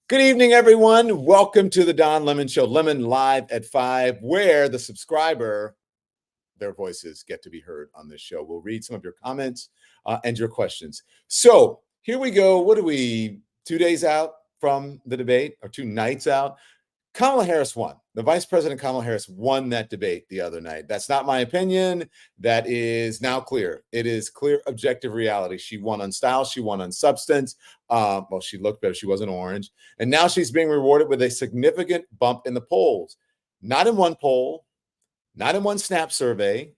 Good evening, everyone. Welcome to the Don Lemon Show, Lemon Live at 5, where the subscriber, their voices get to be heard on this show. We'll read some of your comments and your questions. So here we go. What are we, 2 days out from the debate, or 2 nights out? Kamala Harris won. The Vice President Kamala Harris won that debate the other night. That's not my opinion. That is now clear. It is clear, objective reality. She won on style. She won on substance. Well, she looked better. She wasn't orange. And now she's being rewarded with a significant bump in the polls. Not in one poll, not in one Snap survey,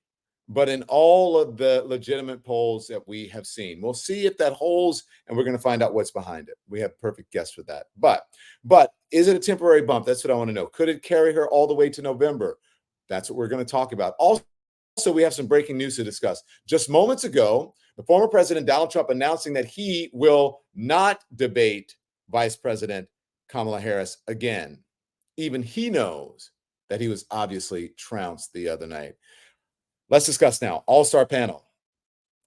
but in all of the legitimate polls that we have seen. We'll see if that holds, and we're going to find out what's behind it. We have perfect guests for that. But is it a temporary bump? That's what I want to know. Could it carry her all the way to November? That's what we're going to talk about. Also, we have some breaking news to discuss. Just moments ago, the former President Donald Trump announcing that he will not debate Vice President Kamala Harris again. Even he knows that he was obviously trounced the other night. Let's discuss now. All-star panel.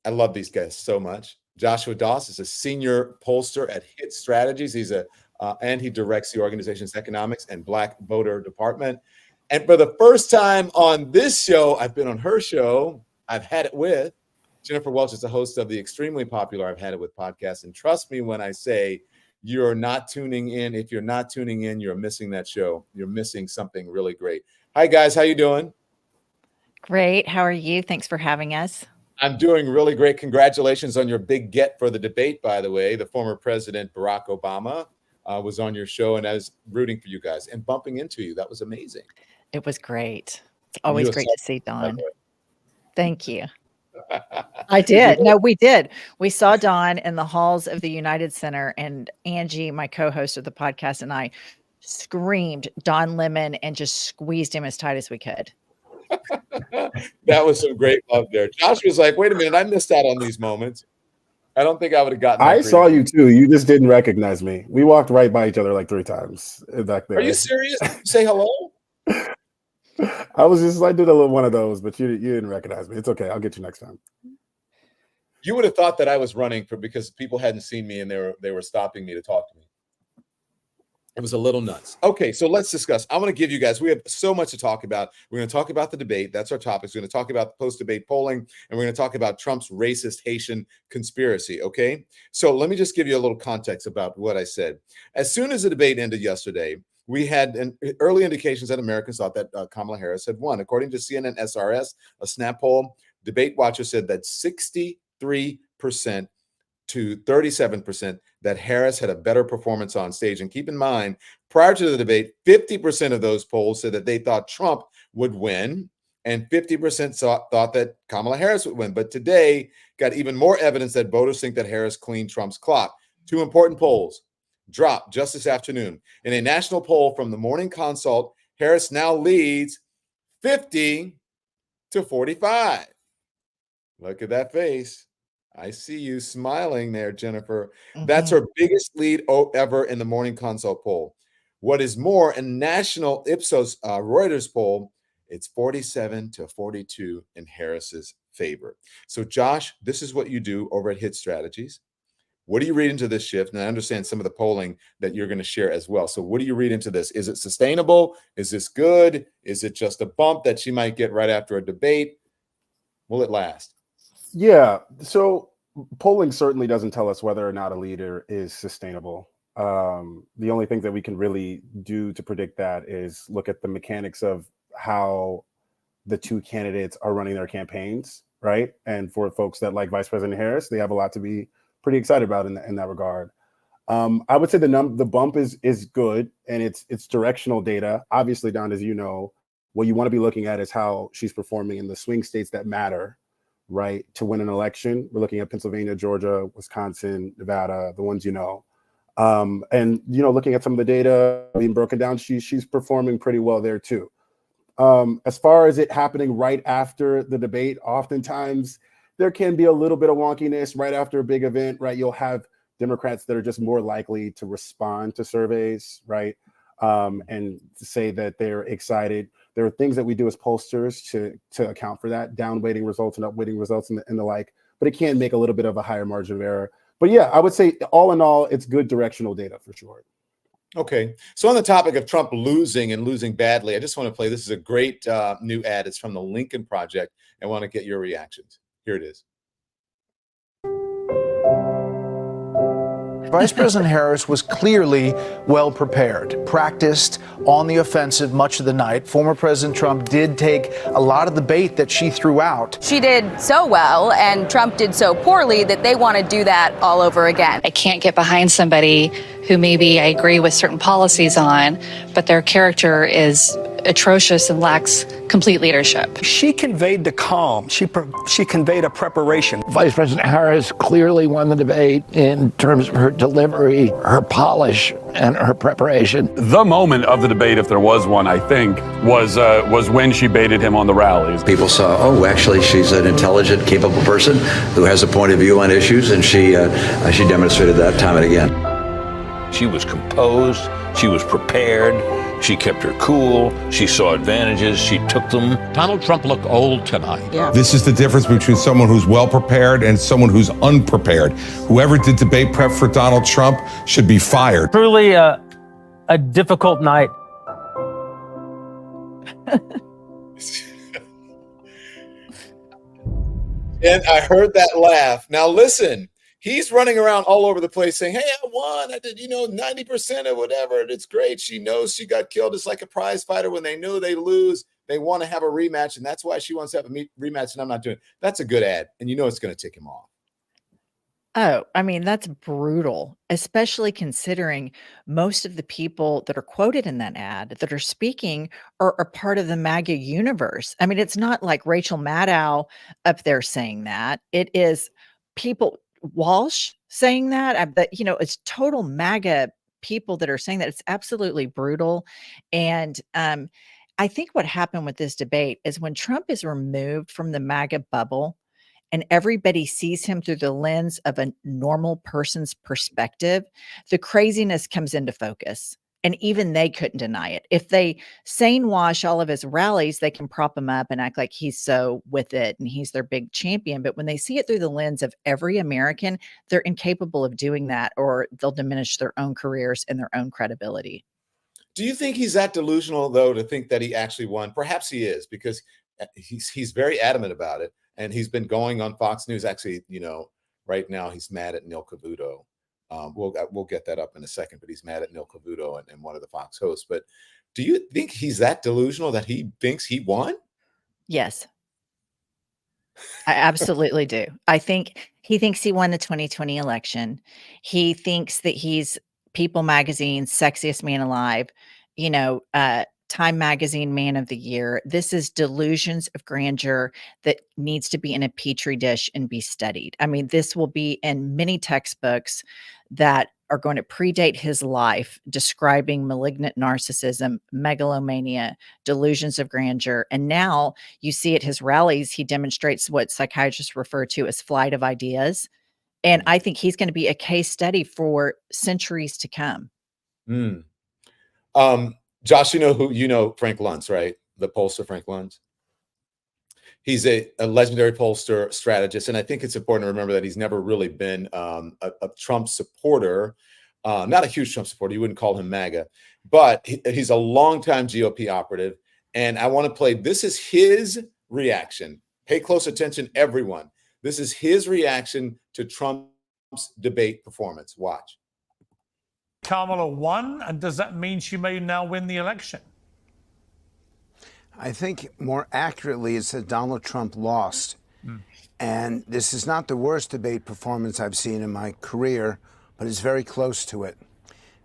I love these guys so much. Joshua Doss is a senior pollster at Hit Strategies. He's and he directs the organization's economics and Black voter department. And for the first time on this show, I've been on her show. I've had it with Jennifer Welch is the host of the extremely popular I've Had It With podcast. And trust me when I say you're not tuning in. If you're not tuning in, you're missing that show. You're missing something really great. Hi, guys. How you doing? Great. How are you? Thanks for having us. I'm doing really great. Congratulations on your big get for the debate, by the way. The former President Barack Obama was on your show, and I was rooting for you guys and bumping into you. That was amazing. It was great. It's always great to see Don. Thank you. I did. No, we did. We saw Don in the halls of the United Center, and Angie, my co-host of the podcast, and I screamed Don Lemon and just squeezed him as tight as we could. That was some great love there. Josh was like, wait a minute, I missed out on these moments. I don't think I would have gotten that. I saw you too. You just didn't recognize me. We walked right by each other like 3 times back there. Are you serious? Say hello? I did a little one of those, but you didn't recognize me. It's okay. I'll get you next time. You would have thought that I was running because people hadn't seen me and they were stopping me to talk to me. It was a little nuts. Okay, so let's discuss. I want to give you guys, we have so much to talk about. We're going to talk about the debate. That's our topic. We're going to talk about the post-debate polling, and we're going to talk about Trump's racist Haitian conspiracy, okay? So let me just give you a little context about what I said. As soon as the debate ended yesterday, we had early indications that Americans thought that Kamala Harris had won. According to CNN SRS, a Snap poll, Debate Watcher said that 63% to 37% that Harris had a better performance on stage. And keep in mind, prior to the debate, 50% of those polls said that they thought Trump would win, and 50% thought that Kamala Harris would win. But today got even more evidence that voters think that Harris cleaned Trump's clock. 2 important polls dropped just this afternoon. In a national poll from the Morning Consult, Harris now leads 50 to 45. Look at that face. I see you smiling there, Jennifer. Mm-hmm. That's her biggest lead ever in the Morning Consult poll. What is more, in national Ipsos Reuters poll, it's 47 to 42 in Harris's favor. So, Josh, this is what you do over at Hit Strategies. What do you read into this shift? And I understand some of the polling that you're going to share as well. So what do you read into this? Is it sustainable? Is this good? Is it just a bump that she might get right after a debate? Will it last? Yeah, so polling certainly doesn't tell us whether or not a leader is sustainable. The only thing that we can really do to predict that is look at the mechanics of how the 2 candidates are running their campaigns, right? And for folks that like Vice President Harris, they have a lot to be pretty excited about in that regard. I would say the bump is good, and it's directional data. Obviously, Don, as you know, what you want to be looking at is how she's performing in the swing states that matter, right, to win an election. We're looking at Pennsylvania, Georgia, Wisconsin, Nevada, the ones you know. And, looking at some of the data being broken down, she's performing pretty well there too. As far as it happening right after the debate, oftentimes there can be a little bit of wonkiness right after a big event, right? You'll have Democrats that are just more likely to respond to surveys, right? And to say that they're excited. There are things that we do as pollsters to account for that, down-weighting results and up-weighting results and the like, but it can make a little bit of a higher margin of error. But yeah, I would say all in all, it's good directional data for sure. Okay. So on the topic of Trump losing and losing badly, I just want to play. This is a great new ad. It's from the Lincoln Project. I want to get your reactions. Here it is. Vice President Harris was clearly well prepared, practiced on the offensive much of the night. Former President Trump did take a lot of the bait that she threw out. She did so well, and Trump did so poorly that they want to do that all over again. I can't get behind somebody who maybe I agree with certain policies on, but their character is atrocious and lacks complete leadership. She conveyed the calm. She conveyed a preparation. Vice President Harris clearly won the debate in terms of her delivery, her polish, and her preparation. The moment of the debate, if there was one, I think, was when she baited him on the rallies. People saw, oh, actually, she's an intelligent, capable person who has a point of view on issues, and she demonstrated that time and again. She was composed. She was prepared. She kept her cool. She saw advantages. She took them. Donald Trump looked old tonight. Yeah. This is the difference between someone who's well prepared and someone who's unprepared. Whoever did debate prep for Donald Trump should be fired. Truly a difficult night. And I heard that laugh. Now listen. He's running around all over the place saying, hey, I won. I did, 90% of whatever. It's great. She knows she got killed. It's like a prize fighter. When they know they lose, they want to have a rematch. And that's why she wants to have a rematch. And I'm not doing it. That's a good ad. And it's going to tick him off. Oh, I mean, that's brutal, especially considering most of the people that are quoted in that ad that are speaking are part of the MAGA universe. I mean, it's not like Rachel Maddow up there saying that. It is people. Walsh saying that, but it's total MAGA people that are saying that. It's absolutely brutal. And I think what happened with this debate is when Trump is removed from the MAGA bubble and everybody sees him through the lens of a normal person's perspective, the craziness comes into focus. And even they couldn't deny it. If they sane wash all of his rallies, they can prop him up and act like he's so with it and he's their big champion. But when they see it through the lens of every American, they're incapable of doing that, or they'll diminish their own careers and their own credibility. Do you think he's that delusional, though, to think that he actually won? Perhaps he is, because he's very adamant about it. And he's been going on Fox News. Actually, right now he's mad at Neil Cavuto. We'll get that up in a second, but he's mad at Neil Cavuto and one of the Fox hosts. But do you think he's that delusional that he thinks he won? Yes, I absolutely do. I think he thinks he won the 2020 election. He thinks that he's People Magazine's sexiest man alive, Time Magazine Man of the Year. This is delusions of grandeur that needs to be in a petri dish and be studied. I mean, this will be in many textbooks that are going to predate his life, describing malignant narcissism, megalomania, delusions of grandeur. And now you see at his rallies, he demonstrates what psychiatrists refer to as flight of ideas. And I think he's going to be a case study for centuries to come. Josh, Frank Luntz, right? The pollster Frank Luntz. He's a legendary pollster strategist. And I think it's important to remember that he's never really been a Trump supporter, not a huge Trump supporter. You wouldn't call him MAGA, but he's a longtime GOP operative. And I want to play, this is his reaction. Pay close attention, everyone. This is his reaction to Trump's debate performance. Watch. Kamala won, and does that mean she may now win the election? I think more accurately it's that Donald Trump lost. And this is not the worst debate performance I've seen in my career, but it's very close to it.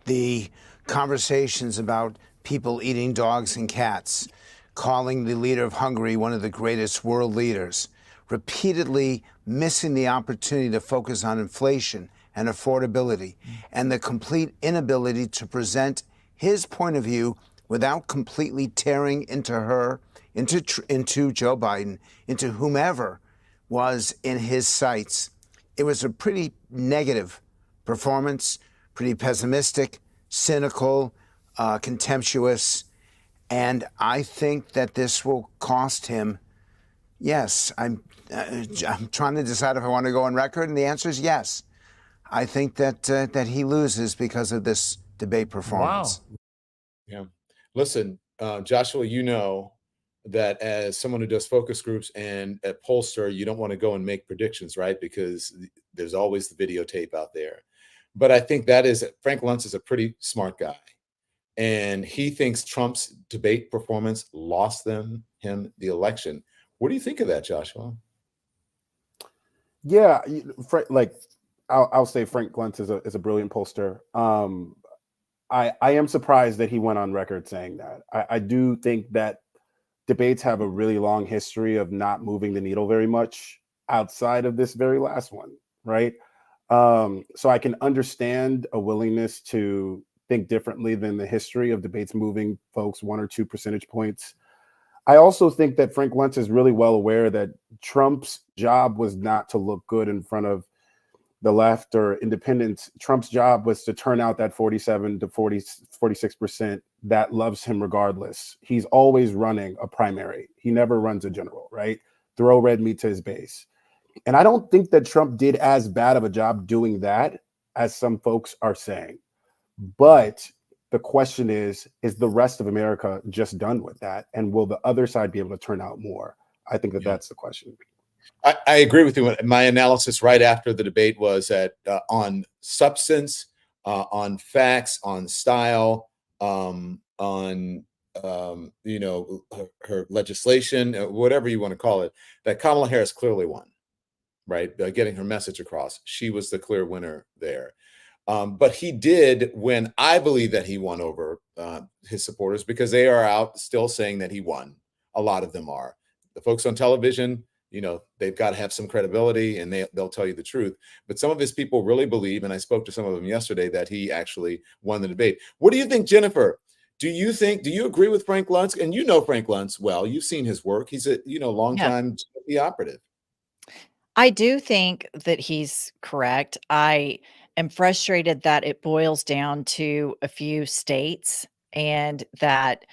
The conversations about people eating dogs and cats, calling the leader of Hungary one of the greatest world leaders, repeatedly missing the opportunity to focus on inflation and affordability, and the complete inability to present his point of view without completely tearing into her, into Joe Biden, into whomever was in his sights. It was a pretty negative performance, pretty pessimistic, cynical, contemptuous, and I think that this will cost him. Yes, I'm trying to decide if I want to go on record, and the answer is yes. I think that he loses because of this debate performance. Wow. Yeah. Listen, Joshua, you know that as someone who does focus groups and at Pollster, you don't want to go and make predictions, right? Because there's always the videotape out there. But I think Frank Luntz is a pretty smart guy. And he thinks Trump's debate performance lost him the election. What do you think of that, Joshua? Yeah, like I'll say Frank Luntz is a brilliant pollster. I am surprised that he went on record saying that. I do think that debates have a really long history of not moving the needle very much outside of this very last one, right? So I can understand a willingness to think differently than the history of debates moving folks 1 or 2 percentage points. I also think that Frank Luntz is really well aware that Trump's job was not to look good in front of the left or independents. Trump's job was to turn out that 47 to 46% that loves him regardless. He's always running a primary. He never runs a general, right? Throw red meat to his base. And I don't think that Trump did as bad of a job doing that as some folks are saying. But the question is the rest of America just done with that? And will the other side be able to turn out more? I think that's the question. I agree with you. My analysis right after the debate was that on substance, on facts, on style, on her legislation, whatever you want to call it, that Kamala Harris clearly won, right? By getting her message across. She was the clear winner there. But he did win. I believe that he won over his supporters because they are out still saying that he won. A lot of them are. The folks on television, they've got to have some credibility and they'll tell you the truth. But some of his people really believe, and I spoke to some of them yesterday, that he actually won the debate. What do you think, Jennifer? Do you agree with Frank Luntz? And you know Frank Luntz well. You've seen his work. He's a longtime operative. I do think that he's correct. I am frustrated that it boils down to a few states and that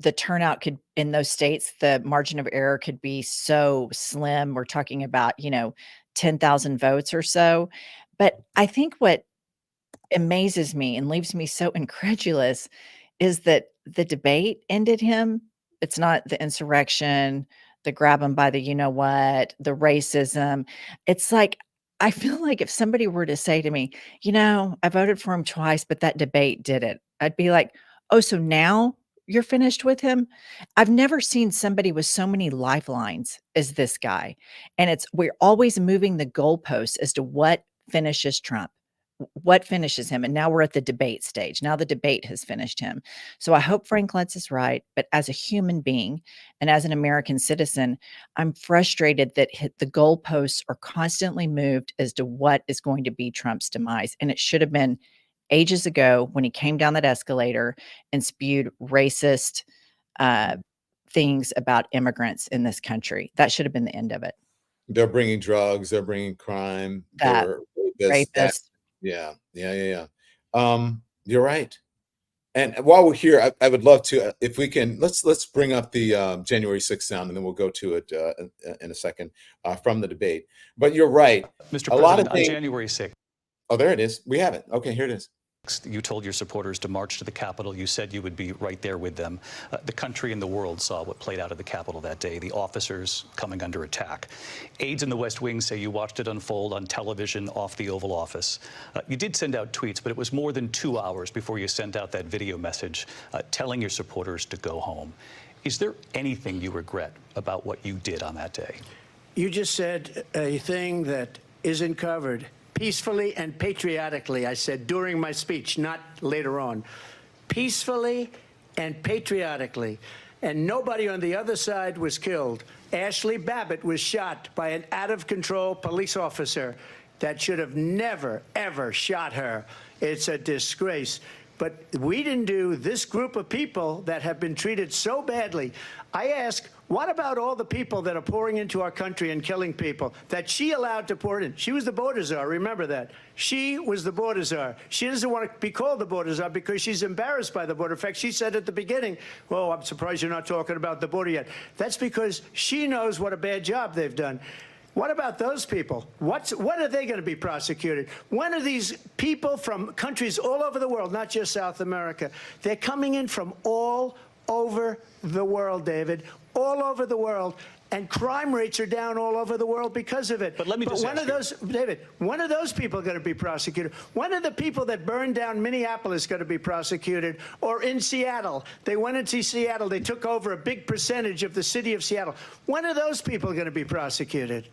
the turnout could in those states, the margin of error could be so slim. We're talking about, 10,000 votes or so. But I think what amazes me and leaves me so incredulous is that the debate ended him. It's not the insurrection, the grab him by the what, the racism. It's like, I feel like if somebody were to say to me, I voted for him twice, but that debate did it. I'd be like, oh, so now you're finished with him? I've never seen somebody with so many lifelines as this guy. And we're always moving the goalposts as to what finishes Trump, what finishes him. And now we're at the debate stage. Now the debate has finished him. So I hope Frank Luntz is right. But as a human being and as an American citizen, I'm frustrated that the goalposts are constantly moved as to what is going to be Trump's demise. And it should have been ages ago when he came down that escalator and spewed racist things about immigrants in this country. That should have been the end of it. They're bringing drugs. They're bringing crime. Rapists. Yeah. You're right. And while we're here, I would love to, if we can, let's bring up the January 6th sound, and then we'll go to it in a second from the debate. But you're right. Mr. President, on January 6th. Oh, there it is. We have it. Okay, here it is. You told your supporters to march to the Capitol. You said you would be right there with them. The country and the world saw what played out at the Capitol that day, the officers coming under attack. Aides in the West Wing say you watched it unfold on television off the Oval Office. You did send out tweets, but it was more than 2 hours before you sent out that video message telling your supporters to go home. Is there anything you regret about what you did on that day? You just said a thing that isn't covered. Peacefully and patriotically, I said during my speech, not later on. Peacefully and patriotically. And nobody on the other side was killed. Ashley Babbitt was shot by an out-of-control police officer that should have never, ever shot her. It's a disgrace. But we didn't do this group of people that have been treated so badly. I ask, what about all the people that are pouring into our country and killing people that she allowed to pour in? She was the border czar, remember that. She was the border czar. She doesn't want to be called the border czar because she's embarrassed by the border. In fact, she said at the beginning, well, I'm surprised you're not talking about the border yet. That's because she knows what a bad job they've done. What about those people? What are they going to be prosecuted? When are these people from countries all over the world, not just South America? They're coming in from all over the world, David, all over the world. And crime rates are down all over the world because of it. But let me just when ask are those, David, when are those people going to be prosecuted? When are the people that burned down Minneapolis going to be prosecuted? Or in Seattle? They went into Seattle. They took over a big percentage of the city of Seattle. When are those people going to be prosecuted?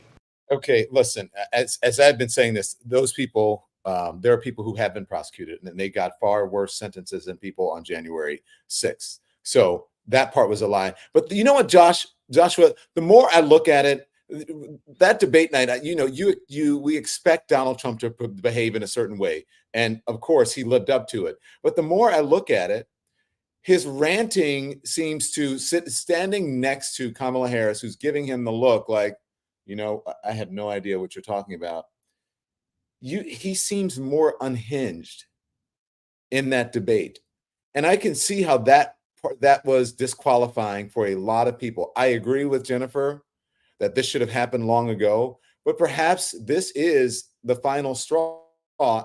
Okay, listen, as I've been saying this, those people, there are people who have been prosecuted and they got far worse sentences than people on January 6th. So that part was a lie. But you know what, Joshua, the more I look at it, that debate night, we expect Donald Trump to behave in a certain way. And of course, he lived up to it. But the more I look at it, his ranting seems to standing next to Kamala Harris, who's giving him the look like, I have no idea what you're talking about. He seems more unhinged in that debate. And I can see how that was disqualifying for a lot of people. I agree with Jennifer that this should have happened long ago, but perhaps this is the final straw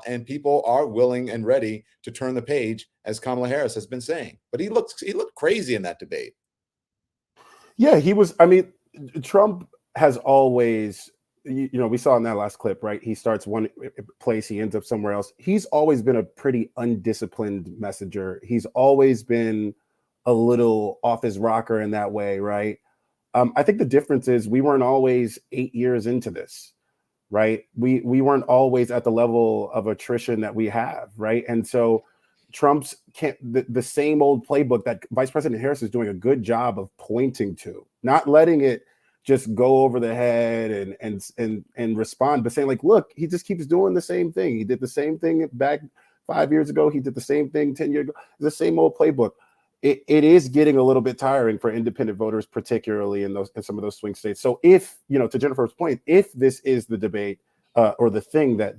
and people are willing and ready to turn the page, as Kamala Harris has been saying. But he looked crazy in that debate. Yeah, he was. I mean, Trump has always, we saw in that last clip, right? He starts one place, he ends up somewhere else. He's always been a pretty undisciplined messenger. He's always been a little off his rocker in that way, right? I think the difference is we weren't always 8 years into this, right? We weren't always at the level of attrition that we have, right? And so Trump's the same old playbook that Vice President Harris is doing a good job of pointing to, not letting it just go over the head and respond, but saying like, look, he just keeps doing the same thing. He did the same thing back 5 years ago. He did the same thing 10 years ago. The same old playbook. It is getting a little bit tiring for independent voters, particularly in some of those swing states. So if, to Jennifer's point, if this is the debate or the thing that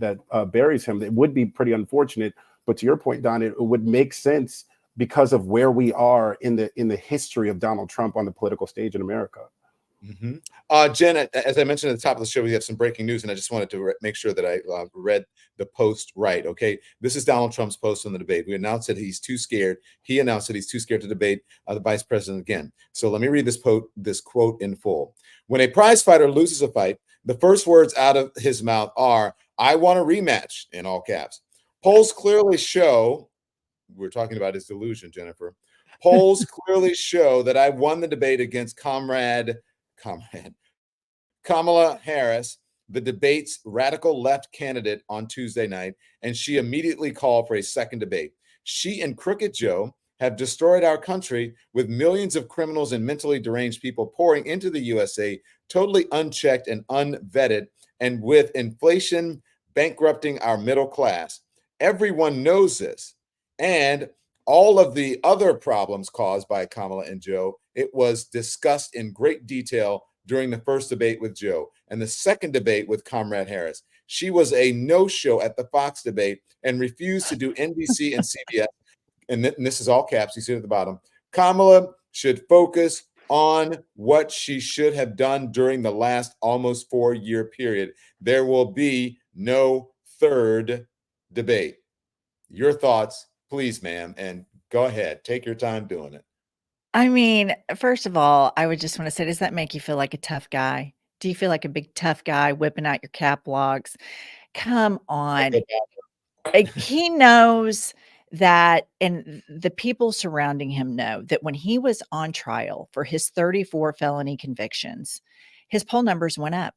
buries him, it would be pretty unfortunate. But to your point, Don, it would make sense because of where we are in the history of Donald Trump on the political stage in America. Mm-hmm. Jen, as I mentioned at the top of the show, we have some breaking news, and I just wanted to make sure that I read the post right. Okay, this is Donald Trump's post on the debate. We announced that he's too scared. He announced that he's too scared to debate the vice president again. So let me read this quote in full. When a prize fighter loses a fight, the first words out of his mouth are, "I want a rematch," in all caps. Polls clearly show, we're talking about his delusion, Jennifer. Polls clearly show that I won the debate against Kamala Harris, the debate's radical left candidate, on Tuesday night, and she immediately called for a second debate. She and Crooked Joe have destroyed our country with millions of criminals and mentally deranged people pouring into the USA, totally unchecked and unvetted, and with inflation bankrupting our middle class. Everyone knows this. And all of the other problems caused by Kamala and Joe, it was discussed in great detail during the first debate with Joe and the second debate with Comrade Harris. She was a no-show at the Fox debate and refused to do NBC and CBS. And this is all caps, you see it at the bottom. Kamala should focus on what she should have done during the last almost 4-year period. There will be no third debate. Your thoughts, please, ma'am, and go ahead. Take your time doing it. I mean, first of all, I would just want to say, does that make you feel like a tough guy? Do you feel like a big tough guy whipping out your cap logs? Come on. He knows that, and the people surrounding him know that when he was on trial for his 34 felony convictions, his poll numbers went up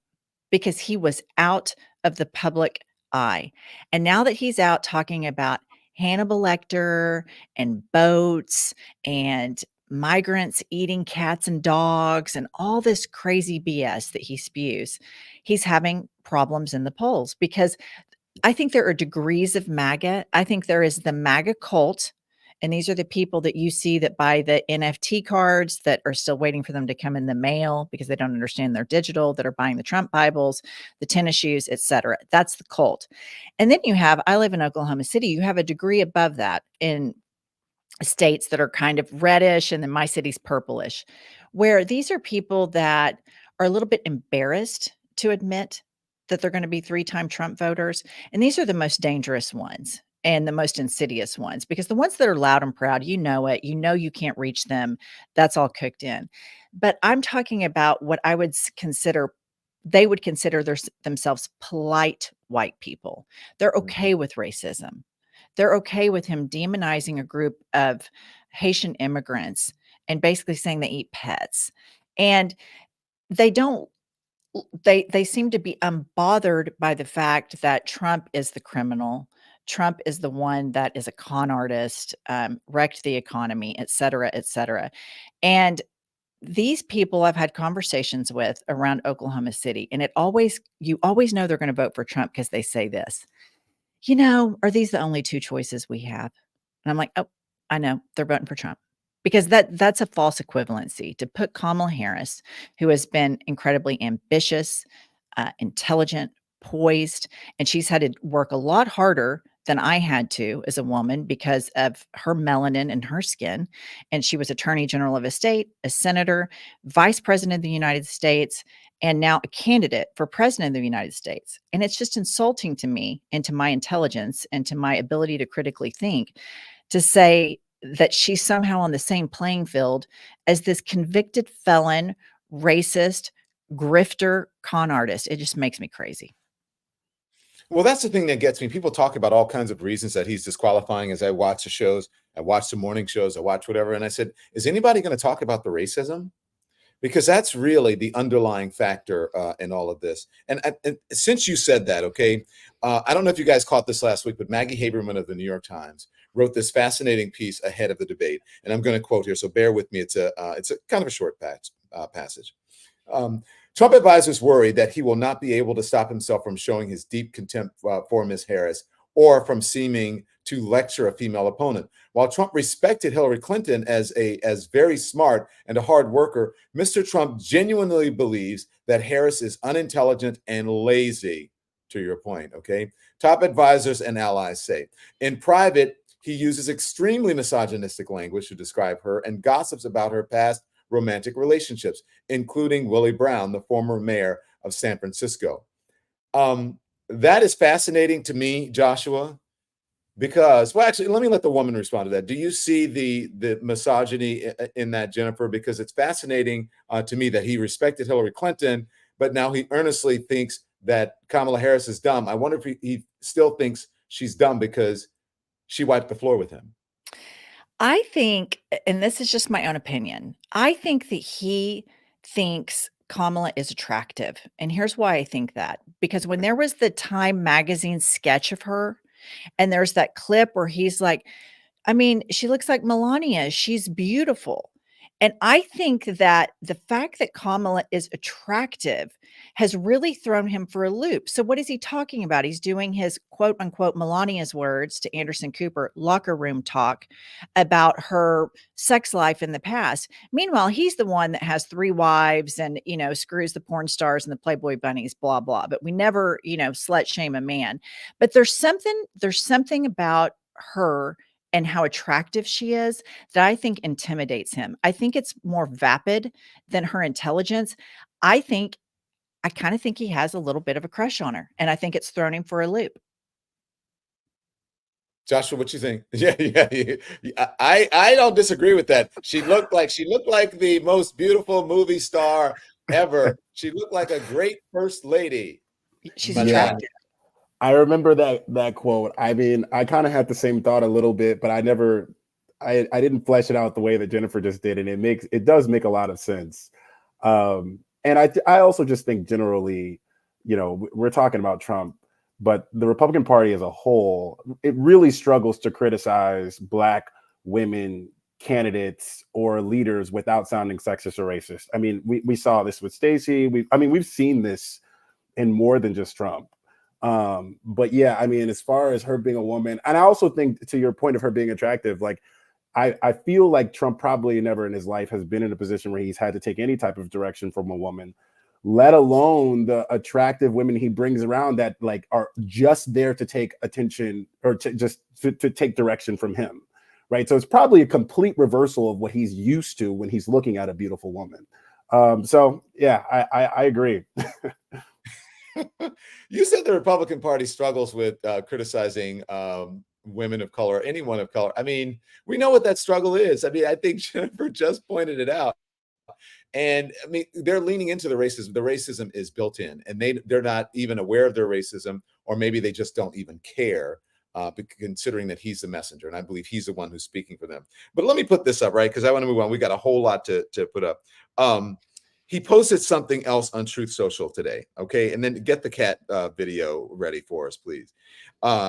because he was out of the public eye. And now that he's out talking about Hannibal Lecter and boats and migrants eating cats and dogs and all this crazy BS that he spews, he's having problems in the polls because I think there are degrees of MAGA. I think there is the MAGA cult, and these are the people that you see that buy the NFT cards that are still waiting for them to come in the mail because they don't understand they're digital, that are buying the Trump Bibles, the tennis shoes, etc. That's the cult. And then you have, I live in Oklahoma City, you have a degree above that in states that are kind of reddish, and then my city's purplish, where these are people that are a little bit embarrassed to admit that they're going to be 3-time Trump voters. And these are the most dangerous ones and the most insidious ones, because the ones that are loud and proud, you know it, you know you can't reach them. That's all cooked in. But I'm talking about what I would consider, they would consider themselves polite white people. They're okay with racism. They're okay with him demonizing a group of Haitian immigrants and basically saying they eat pets. And they don't, they seem to be unbothered by the fact that Trump is the criminal. Trump is the one that is a con artist, wrecked the economy, et cetera, et cetera. And these people I've had conversations with around Oklahoma City, and you always know they're going to vote for Trump because they say this, are these the only 2 choices we have? And I'm like, oh, I know they're voting for Trump. Because that's a false equivalency to put Kamala Harris, who has been incredibly ambitious, intelligent, poised, and she's had to work a lot harder than I had to as a woman because of her melanin and her skin. And she was Attorney General of a state, a senator, Vice President of the United States, and now a candidate for President of the United States. And it's just insulting to me and to my intelligence and to my ability to critically think to say that she's somehow on the same playing field as this convicted felon, racist, grifter, con artist. It just makes me crazy. Well, that's the thing that gets me. People talk about all kinds of reasons that he's disqualifying. As I watch the shows, I watch the morning shows, I watch whatever. And I said, is anybody going to talk about the racism? Because that's really the underlying factor in all of this. And since you said that, okay, I don't know if you guys caught this last week, but Maggie Haberman of the New York Times wrote this fascinating piece ahead of the debate. And I'm going to quote here, so bear with me. It's a kind of a short passage. Trump advisors worry that he will not be able to stop himself from showing his deep contempt for Ms. Harris or from seeming to lecture a female opponent. While Trump respected Hillary Clinton as very smart and a hard worker, Mr. Trump genuinely believes that Harris is unintelligent and lazy, to your point, okay? Top advisors and allies say. In private, he uses extremely misogynistic language to describe her and gossips about her past romantic relationships, including Willie Brown, the former mayor of San Francisco. That is fascinating to me, Joshua, because, well, actually, let me let the woman respond to that. Do you see the misogyny in that, Jennifer? Because it's fascinating to me that he respected Hillary Clinton, but now he earnestly thinks that Kamala Harris is dumb. I wonder if he still thinks she's dumb because she wiped the floor with him. I think, and this is just my own opinion, I think that he thinks Kamala is attractive. And here's why I think that. Because when there was the Time magazine sketch of her, and there's that clip where he's like, I mean, she looks like Melania. She's beautiful. And I think that the fact that Kamala is attractive has really thrown him for a loop. So what is he talking about? He's doing his quote unquote Melania's words to Anderson Cooper locker room talk about her sex life in the past. Meanwhile, he's the one that has 3 wives and, screws the porn stars and the Playboy bunnies, blah, blah. But we never, slut shame a man. But there's something about her and how attractive she is that I think intimidates him. I think it's more vapid than her intelligence. I kind of think he has a little bit of a crush on her, and I think it's thrown him for a loop. Joshua, what you think? Yeah. I don't disagree with that. She looked like the most beautiful movie star ever. She looked like a great first lady. She's attractive. I remember that quote. I mean, I kind of had the same thought a little bit, but I didn't flesh it out the way that Jennifer just did, and it does make a lot of sense. And I also just think generally, we're talking about Trump, but the Republican Party as a whole, it really struggles to criticize Black women candidates or leaders without sounding sexist or racist. I mean, we saw this with Stacey. We've seen this in more than just Trump. But yeah, I mean, as far as her being a woman, and I also think to your point of her being attractive, like I feel like Trump probably never in his life has been in a position where he's had to take any type of direction from a woman, let alone the attractive women he brings around that like are just there to take attention or to take direction from him. Right. So it's probably a complete reversal of what he's used to when he's looking at a beautiful woman. So yeah, I agree. You said the Republican Party struggles with criticizing women of color, anyone of color. I mean, we know what that struggle is. I mean, I think Jennifer just pointed it out. And I mean, they're leaning into the racism. The racism is built in, and they're not even aware of their racism, or maybe they just don't even care, considering that he's the messenger. And I believe he's the one who's speaking for them. But let me put this up, right? Because I want to move on. We got a whole lot to put up. He posted something else on Truth Social today. Okay. And then get the cat video ready for us, please.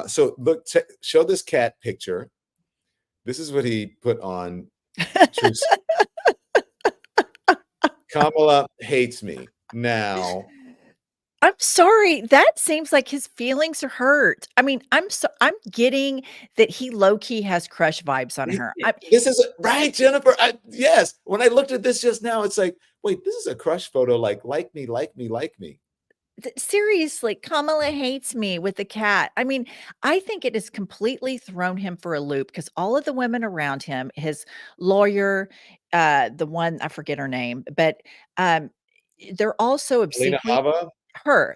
So look, show this cat picture. This is what he put on Truth. Kamala hates me now. I'm sorry. That seems like his feelings are hurt. I mean, I'm getting that he low key has crush vibes on her. This is right, Jennifer. Yes. When I looked at this just now, it's like, wait, this is a crush photo. Like me, like me, like me. Seriously, Kamala hates me with the cat. I mean, I think it has completely thrown him for a loop because all of the women around him, his lawyer, the one I forget her name, but they're also obsequious.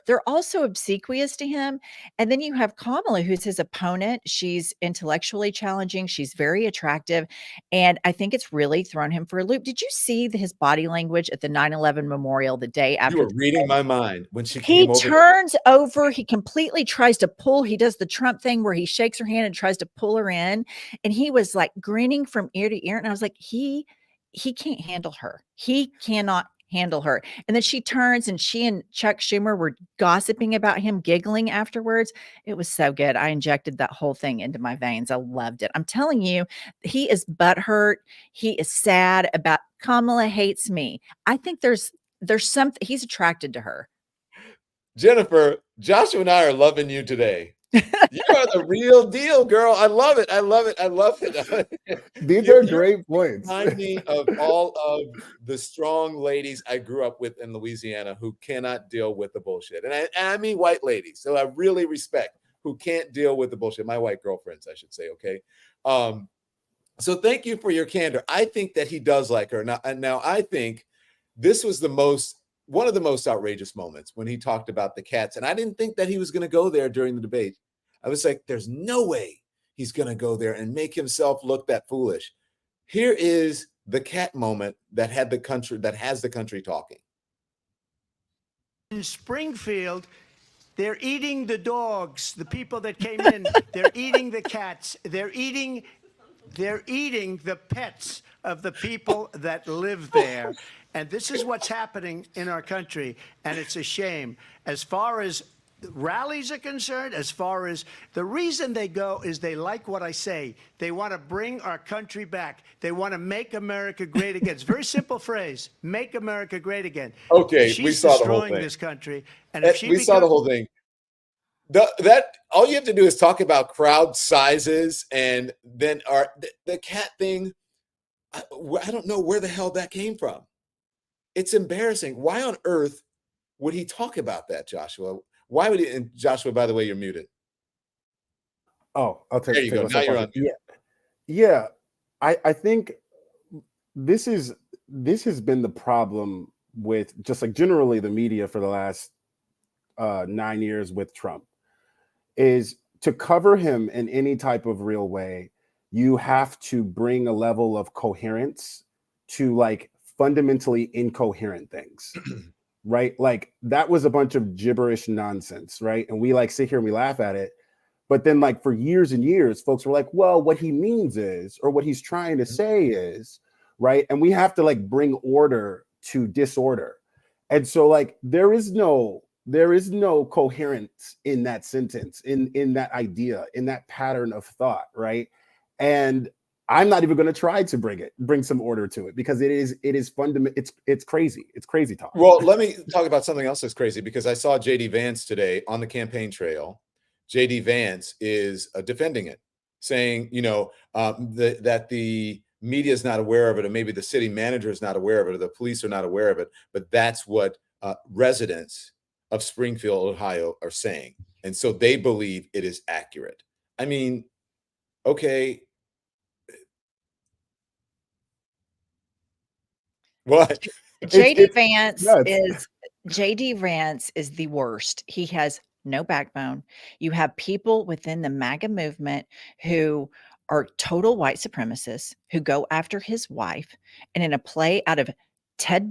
They're also obsequious to him. And then you have Kamala, who's his opponent. She's intellectually challenging. She's very attractive. And I think it's really thrown him for a loop. Did you see his body language at the 9/11 memorial the day after? You were reading my mind when she He came over. turns over. He completely tries to pull. He does the Trump thing where he shakes her hand and tries to pull her in. And he was like grinning from ear to ear. And I was like, he can't handle her. He cannot handle her. And then she turns and she and Chuck Schumer were gossiping about him, giggling afterwards. It was so good. I injected that whole thing into my veins. I loved it. I'm telling you, he is butthurt. He is sad about Kamala hates me. I think there's something, he's attracted to her. Jennifer, Joshua and I are loving you today. You are the real deal, girl. I love it. I love it. I love it. These are great points. Remind me of all of the strong ladies I grew up with in Louisiana who cannot deal with the bullshit. And I mean white ladies, so I really respect, who can't deal with the bullshit. My white girlfriends, I should say, okay? So thank you for your candor. I think that he does like her. Now I think this was one of the most outrageous moments when he talked about the cats. And I didn't think that he was going to go there during the debate. I was like, there's no way he's going to go there and make himself look that foolish. Here is the cat moment that has the country talking. In Springfield, they're eating the dogs, the people that came in. They're eating the cats. They're eating the pets of the people that live there. And this is what's happening in our country, and it's a shame. As far as rallies are concerned, as far as the reason they go is they like what I say. They want to bring our country back. They want to make America great again. It's a very simple phrase, make America great again. Okay, She's we saw the whole destroying thing. this country. And if We saw the whole thing. That all you have to do is talk about crowd sizes, and then the cat thing. I don't know where the hell that came from. It's embarrassing. Why on earth would he talk about that, Joshua? Why would he? And Joshua, by the way, you're muted. Oh, I'll take. There you go. Now you're on. Yeah. I think this has been the problem with just like generally the media for the last 9 years with Trump, is to cover him in any type of real way, you have to bring a level of coherence to like fundamentally incoherent things, right? Like that was a bunch of gibberish nonsense, right? And we like sit here and we laugh at it. But then like for years and years, folks were like, well, what he means is, or what he's trying to say is, right? And we have to like bring order to disorder. And so like there is no coherence in that sentence, in that idea, in that pattern of thought, right? And I'm not even going to try to bring some order to it, because it is fundamental. It's crazy. It's crazy talk. Well, let me talk about something else that's crazy, because I saw JD Vance today on the campaign trail. JD Vance is defending it, saying, that the media is not aware of it, or maybe the city manager is not aware of it, or the police are not aware of it, but that's what residents of Springfield, Ohio are saying. And so they believe it is accurate. I mean, okay. What? JD Vance is JD Vance is the worst. He has no backbone. You have people within the MAGA movement who are total white supremacists who go after his wife. And in a play out of Ted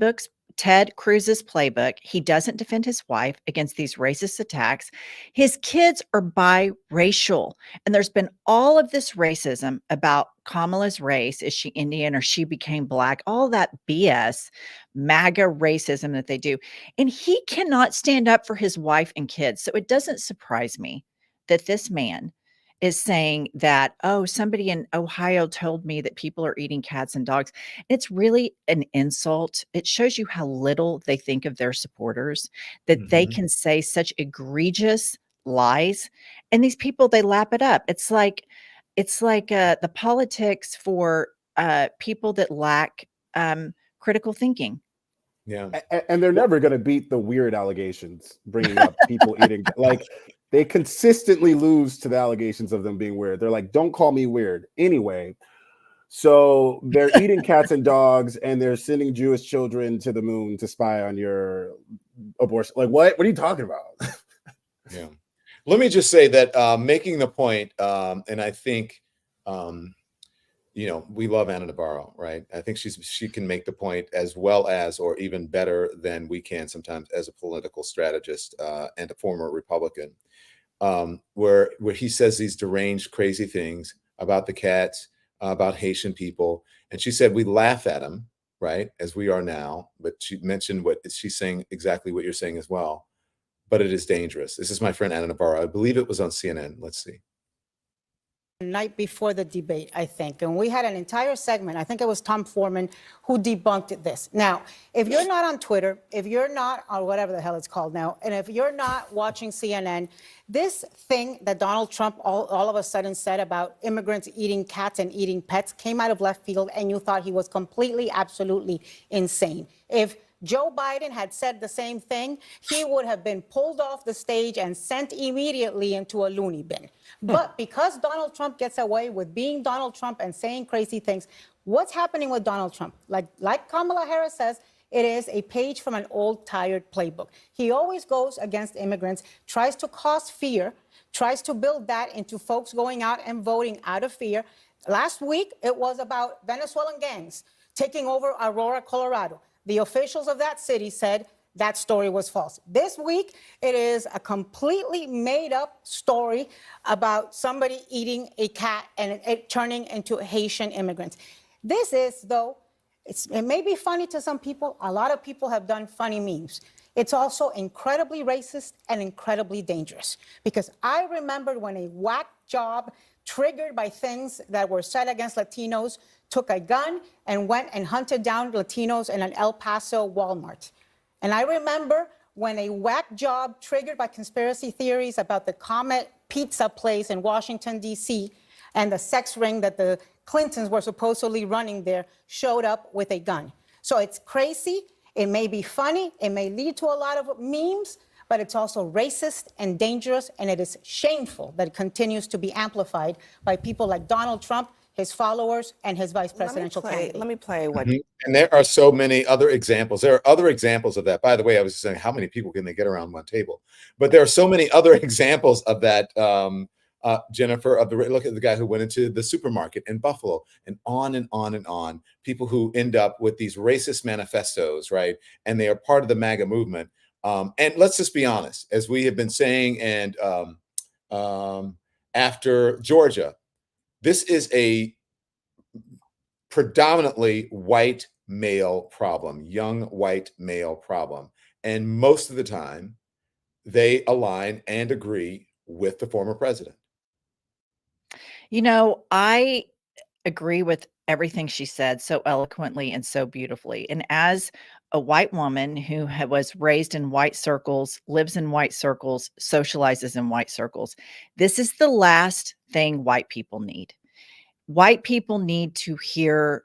Cruz's playbook, he doesn't defend his wife against these racist attacks. His kids are biracial. And there's been all of this racism about Kamala's race. Is she Indian or she became black? All that BS, MAGA racism that they do. And he cannot stand up for his wife and kids. So it doesn't surprise me that this man is saying that, oh, somebody in Ohio told me that people are eating cats and dogs. It's really an insult. It shows you how little they think of their supporters, that they can say such egregious lies. And these people, they lap it up. It's like the politics for people that lack critical thinking. Yeah. And they're never going to beat the weird allegations, bringing up people eating. Like, they consistently lose to the allegations of them being weird. They're like, don't call me weird. Anyway, so they're eating cats and dogs, and they're sending Jewish children to the moon to spy on your abortion. Like, what? What are you talking about? Yeah. Let me just say that making the point, and I think, we love Anna Navarro, right? I think she can make the point as well as, or even better than we can sometimes as a political strategist and a former Republican, where he says these deranged, crazy things about the cats, about Haitian people. And she said, we laugh at him, right? As we are now. But she mentioned what she's saying, exactly what you're saying as well. But it is dangerous. This is my friend Anna Navarro. I believe it was on CNN. Let's see. Night before the debate, I think, and we had an entire segment, I think it was Tom Foreman, who debunked this. Now, if you're not on Twitter, if you're not on whatever the hell it's called now, and if you're not watching CNN, this thing that Donald Trump all of a sudden said about immigrants eating cats and eating pets came out of left field, and you thought he was completely, absolutely insane. If Joe Biden had said the same thing, he would have been pulled off the stage and sent immediately into a loony bin. But because Donald Trump gets away with being Donald Trump and saying crazy things, what's happening with Donald Trump? Like Kamala Harris says, it is a page from an old, tired playbook. He always goes against immigrants, tries to cause fear, tries to build that into folks going out and voting out of fear. Last week, it was about Venezuelan gangs taking over Aurora, Colorado. The officials of that city said that story was false. This week, it is a completely made-up story about somebody eating a cat and it turning into Haitian immigrants. This is, though, it may be funny to some people. A lot of people have done funny memes. It's also incredibly racist and incredibly dangerous. Because I remember when a whack job triggered by things that were said against Latinos took a gun and went and hunted down Latinos in an El Paso Walmart. And I remember when a whack job triggered by conspiracy theories about the Comet Pizza place in Washington, D.C., and the sex ring that the Clintons were supposedly running there showed up with a gun. So it's crazy. It may be funny. It may lead to a lot of memes, but it's also racist and dangerous, and it is shameful that it continues to be amplified by people like Donald Trump, his followers, and his vice presidential candidate. Let me play what. And there are so many other examples. There are other examples of that. By the way, I was saying, how many people can they get around one table? But there are so many other examples of that, Jennifer, look at the guy who went into the supermarket in Buffalo, and on and on and on. People who end up with these racist manifestos, right? And they are part of the MAGA movement. And let's just be honest, as we have been saying, and after Georgia, this is a predominantly white male problem, young white male problem. And most of the time, they align and agree with the former president. I agree with everything she said so eloquently and so beautifully. And as a white woman who was raised in white circles, lives in white circles, socializes in white circles, this is the last thing white people need. White people need to hear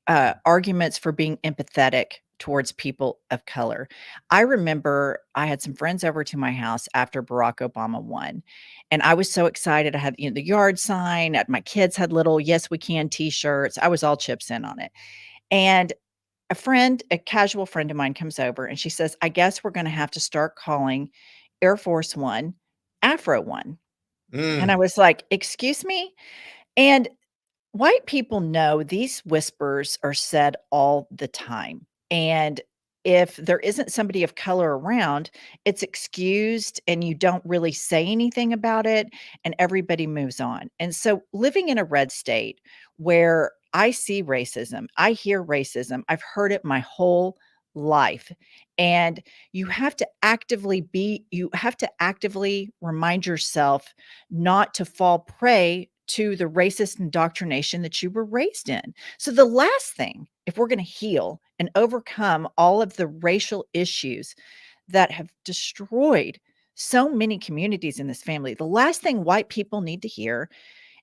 arguments for being empathetic towards people of color. I remember I had some friends over to my house after Barack Obama won, and I was so excited. I had the yard sign. My kids had little "Yes We Can" t-shirts. I was all chips in on it. And a casual friend of mine comes over and she says, I guess we're going to have to start calling Air Force One Afro One. And I was like, excuse me? And white people know these whispers are said all the time. And if there isn't somebody of color around, it's excused and you don't really say anything about it and everybody moves on. And so living in a red state where I see racism, I hear racism, I've heard it my whole life. And you have to actively remind yourself not to fall prey to the racist indoctrination that you were raised in. So the last thing, if we're going to heal and overcome all of the racial issues that have destroyed so many communities in this family, the last thing white people need to hear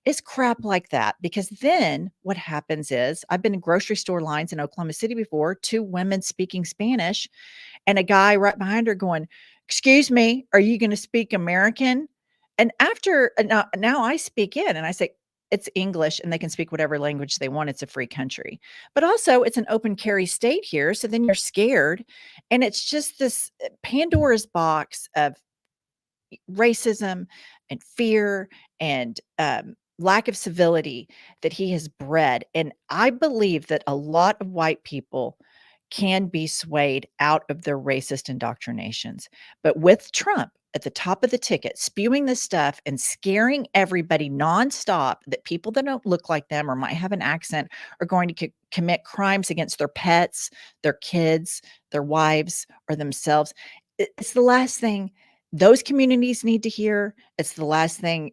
is crap like that. Because then what happens is, I've been in grocery store lines in Oklahoma City before, 2 women speaking Spanish and a guy right behind her going, excuse me, are you going to speak American? And after now I speak in and I say, it's English and they can speak whatever language they want. It's a free country, but also it's an open carry state here. So then you're scared. And it's just this Pandora's box of racism and fear and lack of civility that he has bred. And I believe that a lot of white people can be swayed out of their racist indoctrinations. But with Trump at the top of the ticket, spewing this stuff and scaring everybody nonstop that people that don't look like them or might have an accent are going to commit crimes against their pets, their kids, their wives, or themselves. It's the last thing those communities need to hear. It's the last thing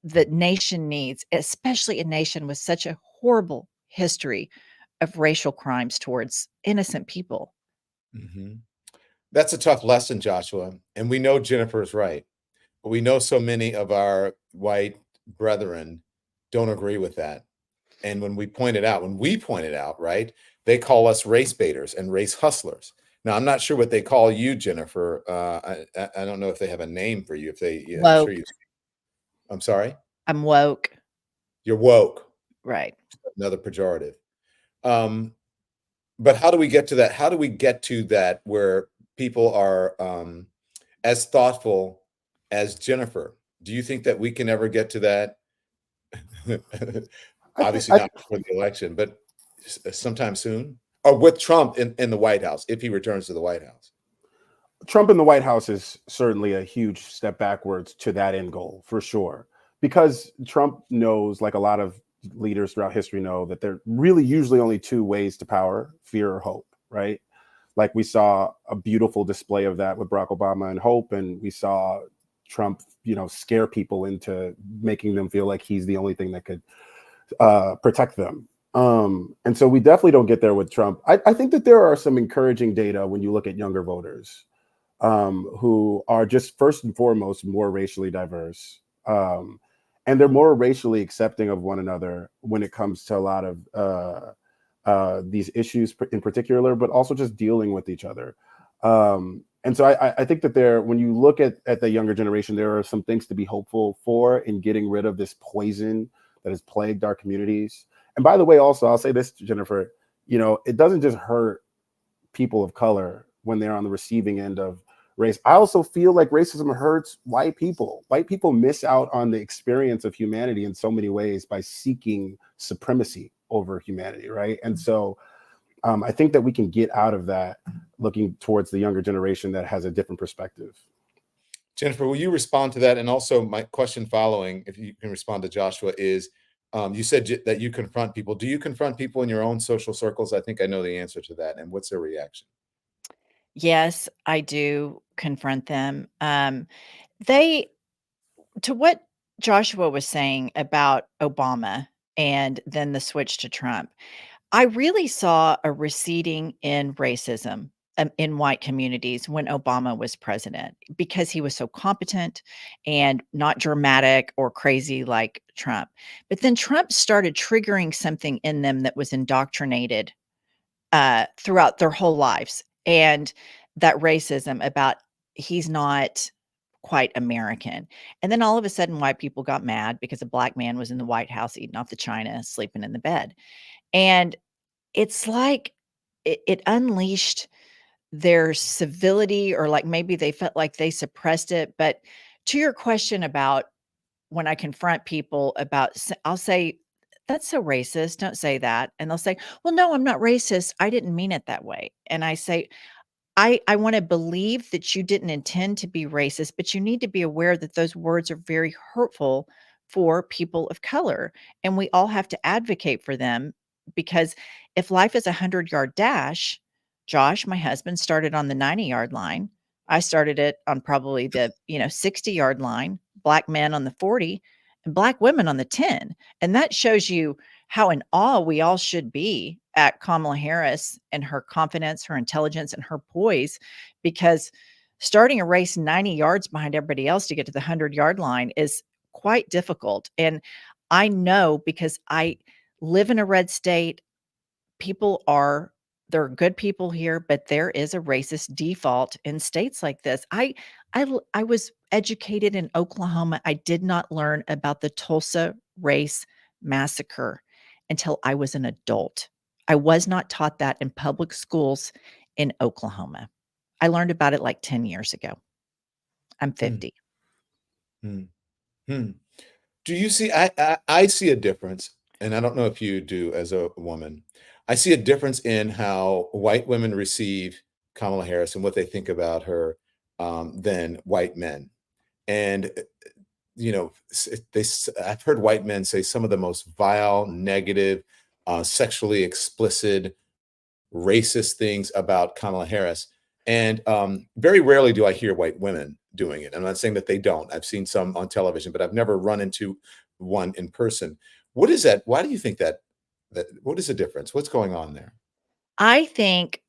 the nation needs, especially a nation with such a horrible history of racial crimes towards innocent people. That's a tough lesson, Joshua. And we know Jennifer's right. But we know so many of our white brethren don't agree with that. And when we point it out, right, they call us race baiters and race hustlers. Now, I'm not sure what they call you, Jennifer. I don't know if they have a name for you. If they, yeah, I'm sure you. I'm sorry? I'm woke. You're woke. Right. Another pejorative. But how do we get to that? How do we get to that where people are as thoughtful as Jennifer? Do you think that we can ever get to that? Obviously not before the election, but sometime soon? Or with Trump in the White House, if he returns to the White House? Trump in the White House is certainly a huge step backwards to that end goal, for sure. Because Trump knows, like a lot of leaders throughout history know, that there are really usually only 2 ways to power: fear or hope, right? Like we saw a beautiful display of that with Barack Obama and hope, and we saw Trump, scare people into making them feel like he's the only thing that could protect them. And so we definitely don't get there with Trump. I think that there are some encouraging data when you look at younger voters who are just first and foremost more racially diverse. And they're more racially accepting of one another when it comes to a lot of these issues in particular, but also just dealing with each other. And so I think that when you look at the younger generation, there are some things to be hopeful for in getting rid of this poison that has plagued our communities. And by the way, also, I'll say this, Jennifer, it doesn't just hurt people of color when they're on the receiving end of race. I also feel like racism hurts white people. White people miss out on the experience of humanity in so many ways by seeking supremacy over humanity, right? And so I think that we can get out of that looking towards the younger generation that has a different perspective. Jennifer, will you respond to that? And also my question following, if you can respond to Joshua, is you said that you confront people. Do you confront people in your own social circles? I think I know the answer to that. And what's their reaction? Yes, I do confront them. To what Joshua was saying about Obama and then the switch to Trump, I really saw a receding in racism in white communities when Obama was president because he was so competent and not dramatic or crazy like Trump. But then Trump started triggering something in them that was indoctrinated throughout their whole lives. And that racism about he's not quite American. And then all of a sudden, white people got mad because a black man was in the White House eating off the china, sleeping in the bed. And it's like it unleashed their civility, or like maybe they felt like they suppressed it. But to your question about when I confront people about, I'll say, that's so racist. Don't say that. And they'll say, well, no, I'm not racist. I didn't mean it that way. And I say, I want to believe that you didn't intend to be racist, but you need to be aware that those words are very hurtful for people of color. And we all have to advocate for them, because if life is a 100-yard dash, Josh, my husband, started on the 90-yard line. I started it on probably the 60-yard line, black men on the 40 and black women on the 10. And that shows you how in awe we all should be at Kamala Harris and her confidence, her intelligence, and her poise, because starting a race 90 yards behind everybody else to get to the 100-yard line is quite difficult. And I know, because I live in a red state, there are good people here, but there is a racist default in states like this. I was educated in Oklahoma. I did not learn about the Tulsa race massacre until I was an adult. I was not taught that in public schools in Oklahoma. I learned about it like 10 years ago. I'm 50. Do you see, I see a difference, and I don't know if you do as a woman. I see a difference in how white women receive Kamala Harris and what they think about her than white men. And I've heard white men say some of the most vile, negative, sexually explicit, racist things about Kamala Harris. And very rarely do I hear white women doing it. I'm not saying that they don't. I've seen some on television, but I've never run into one in person. What is that? Why do you think that what is the difference? What's going on there? I think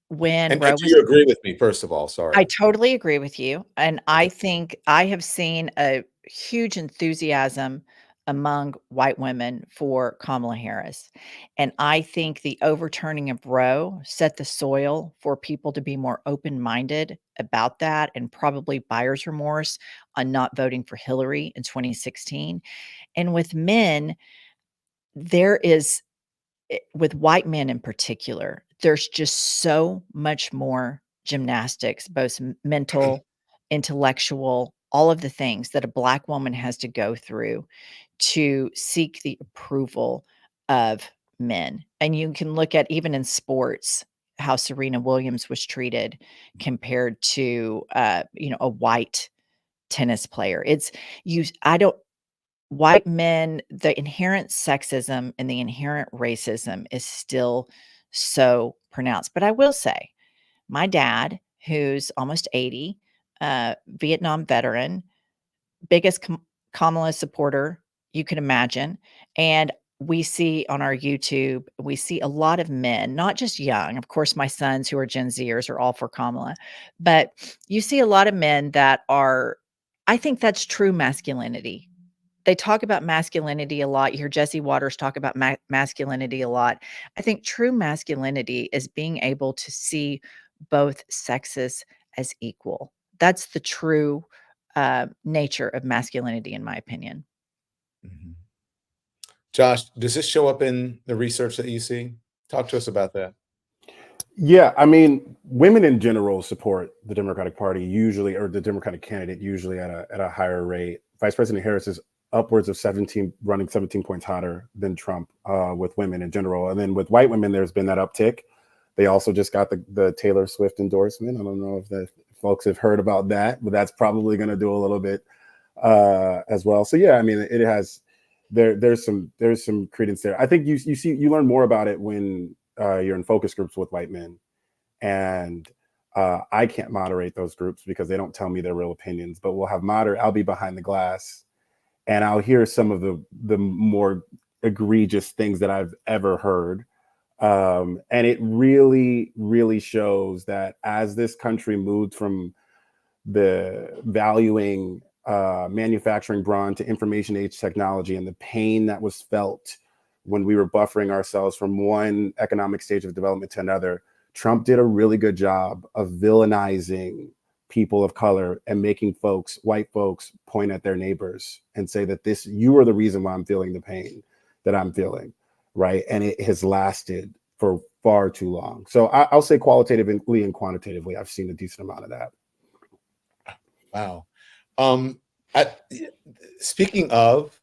when And Roe do was you agree with me, first of all? Sorry. I totally agree with you. And I think I have seen a huge enthusiasm among white women for Kamala Harris. And I think the overturning of Roe set the soil for people to be more open-minded about that, and probably buyer's remorse on not voting for Hillary in 2016. And with men, with white men in particular, there's just so much more gymnastics, both mental, intellectual, all of the things that a black woman has to go through to seek the approval of men. And you can look at, even in sports, how Serena Williams was treated compared to a white tennis player. White men, the inherent sexism and the inherent racism is still so pronounced. But I will say, my dad, who's almost 80, Vietnam veteran, biggest Kamala supporter you can imagine. And we see on our YouTube, we see a lot of men, not just young. Of course, my sons who are Gen Zers are all for Kamala, but you see a lot of men that are, I think that's true masculinity. They talk about masculinity a lot. You hear Jesse Waters talk about masculinity a lot. I think true masculinity is being able to see both sexes as equal. That's the true nature of masculinity, in my opinion. Josh, does this show up in the research that you see? Talk to us about that. Yeah, I mean, women in general support the Democratic Party usually, or the Democratic candidate usually at a higher rate. Vice President Harris is upwards of 17 points hotter than Trump with women in general. And then with white women, there's been that uptick. They also just got the Taylor Swift endorsement. I don't know if the folks have heard about that, but that's probably going to do a little bit as well. So yeah, I mean, it has there's some credence there. I think you learn more about it when you're in focus groups with white men, and I can't moderate those groups because they don't tell me their real opinions. But we'll have I'll be behind the glass, and I'll hear some of the more egregious things that I've ever heard. And it really, really shows that as this country moved from the valuing manufacturing brawn to information age technology, and the pain that was felt when we were buffering ourselves from one economic stage of development to another, Trump did a really good job of villainizing people of color and making white folks point at their neighbors and say that you are the reason why I'm feeling the pain that I'm feeling, right? And it has lasted for far too long. So I'll say qualitatively and quantitatively, I've seen a decent amount of that. Wow. Speaking of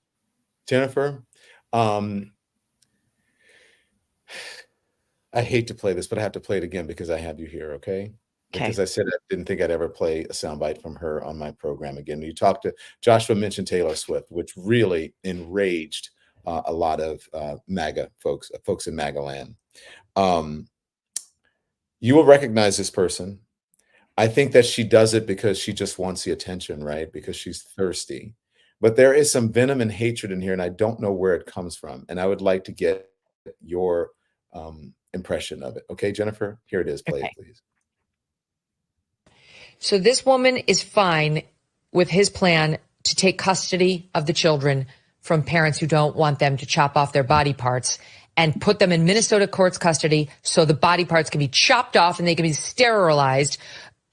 Jennifer, I hate to play this, but I have to play it again because I have you here, okay? Because I said I didn't think I'd ever play a soundbite from her on my program again. You talked to Joshua mentioned Taylor Swift, which really enraged a lot of MAGA folks in MAGA land. You will recognize this person. I think that she does it because she just wants the attention, right? Because she's thirsty. But there is some venom and hatred in here, and I don't know where it comes from. And I would like to get your impression of it. Okay, Jennifer? Here it is. Play it, please. So this woman is fine with his plan to take custody of the children from parents who don't want them to chop off their body parts and put them in Minnesota court's custody so the body parts can be chopped off and they can be sterilized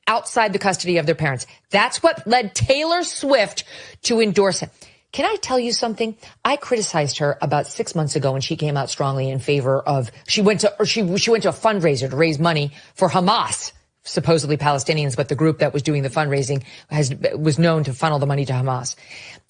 outside the custody of their parents. That's what led Taylor Swift to endorse him. Can I tell you something? I criticized her about 6 months ago when she came out strongly in favor of, she went to a fundraiser to raise money for Hamas, supposedly Palestinians, but the group that was doing the fundraising was known to funnel the money to Hamas.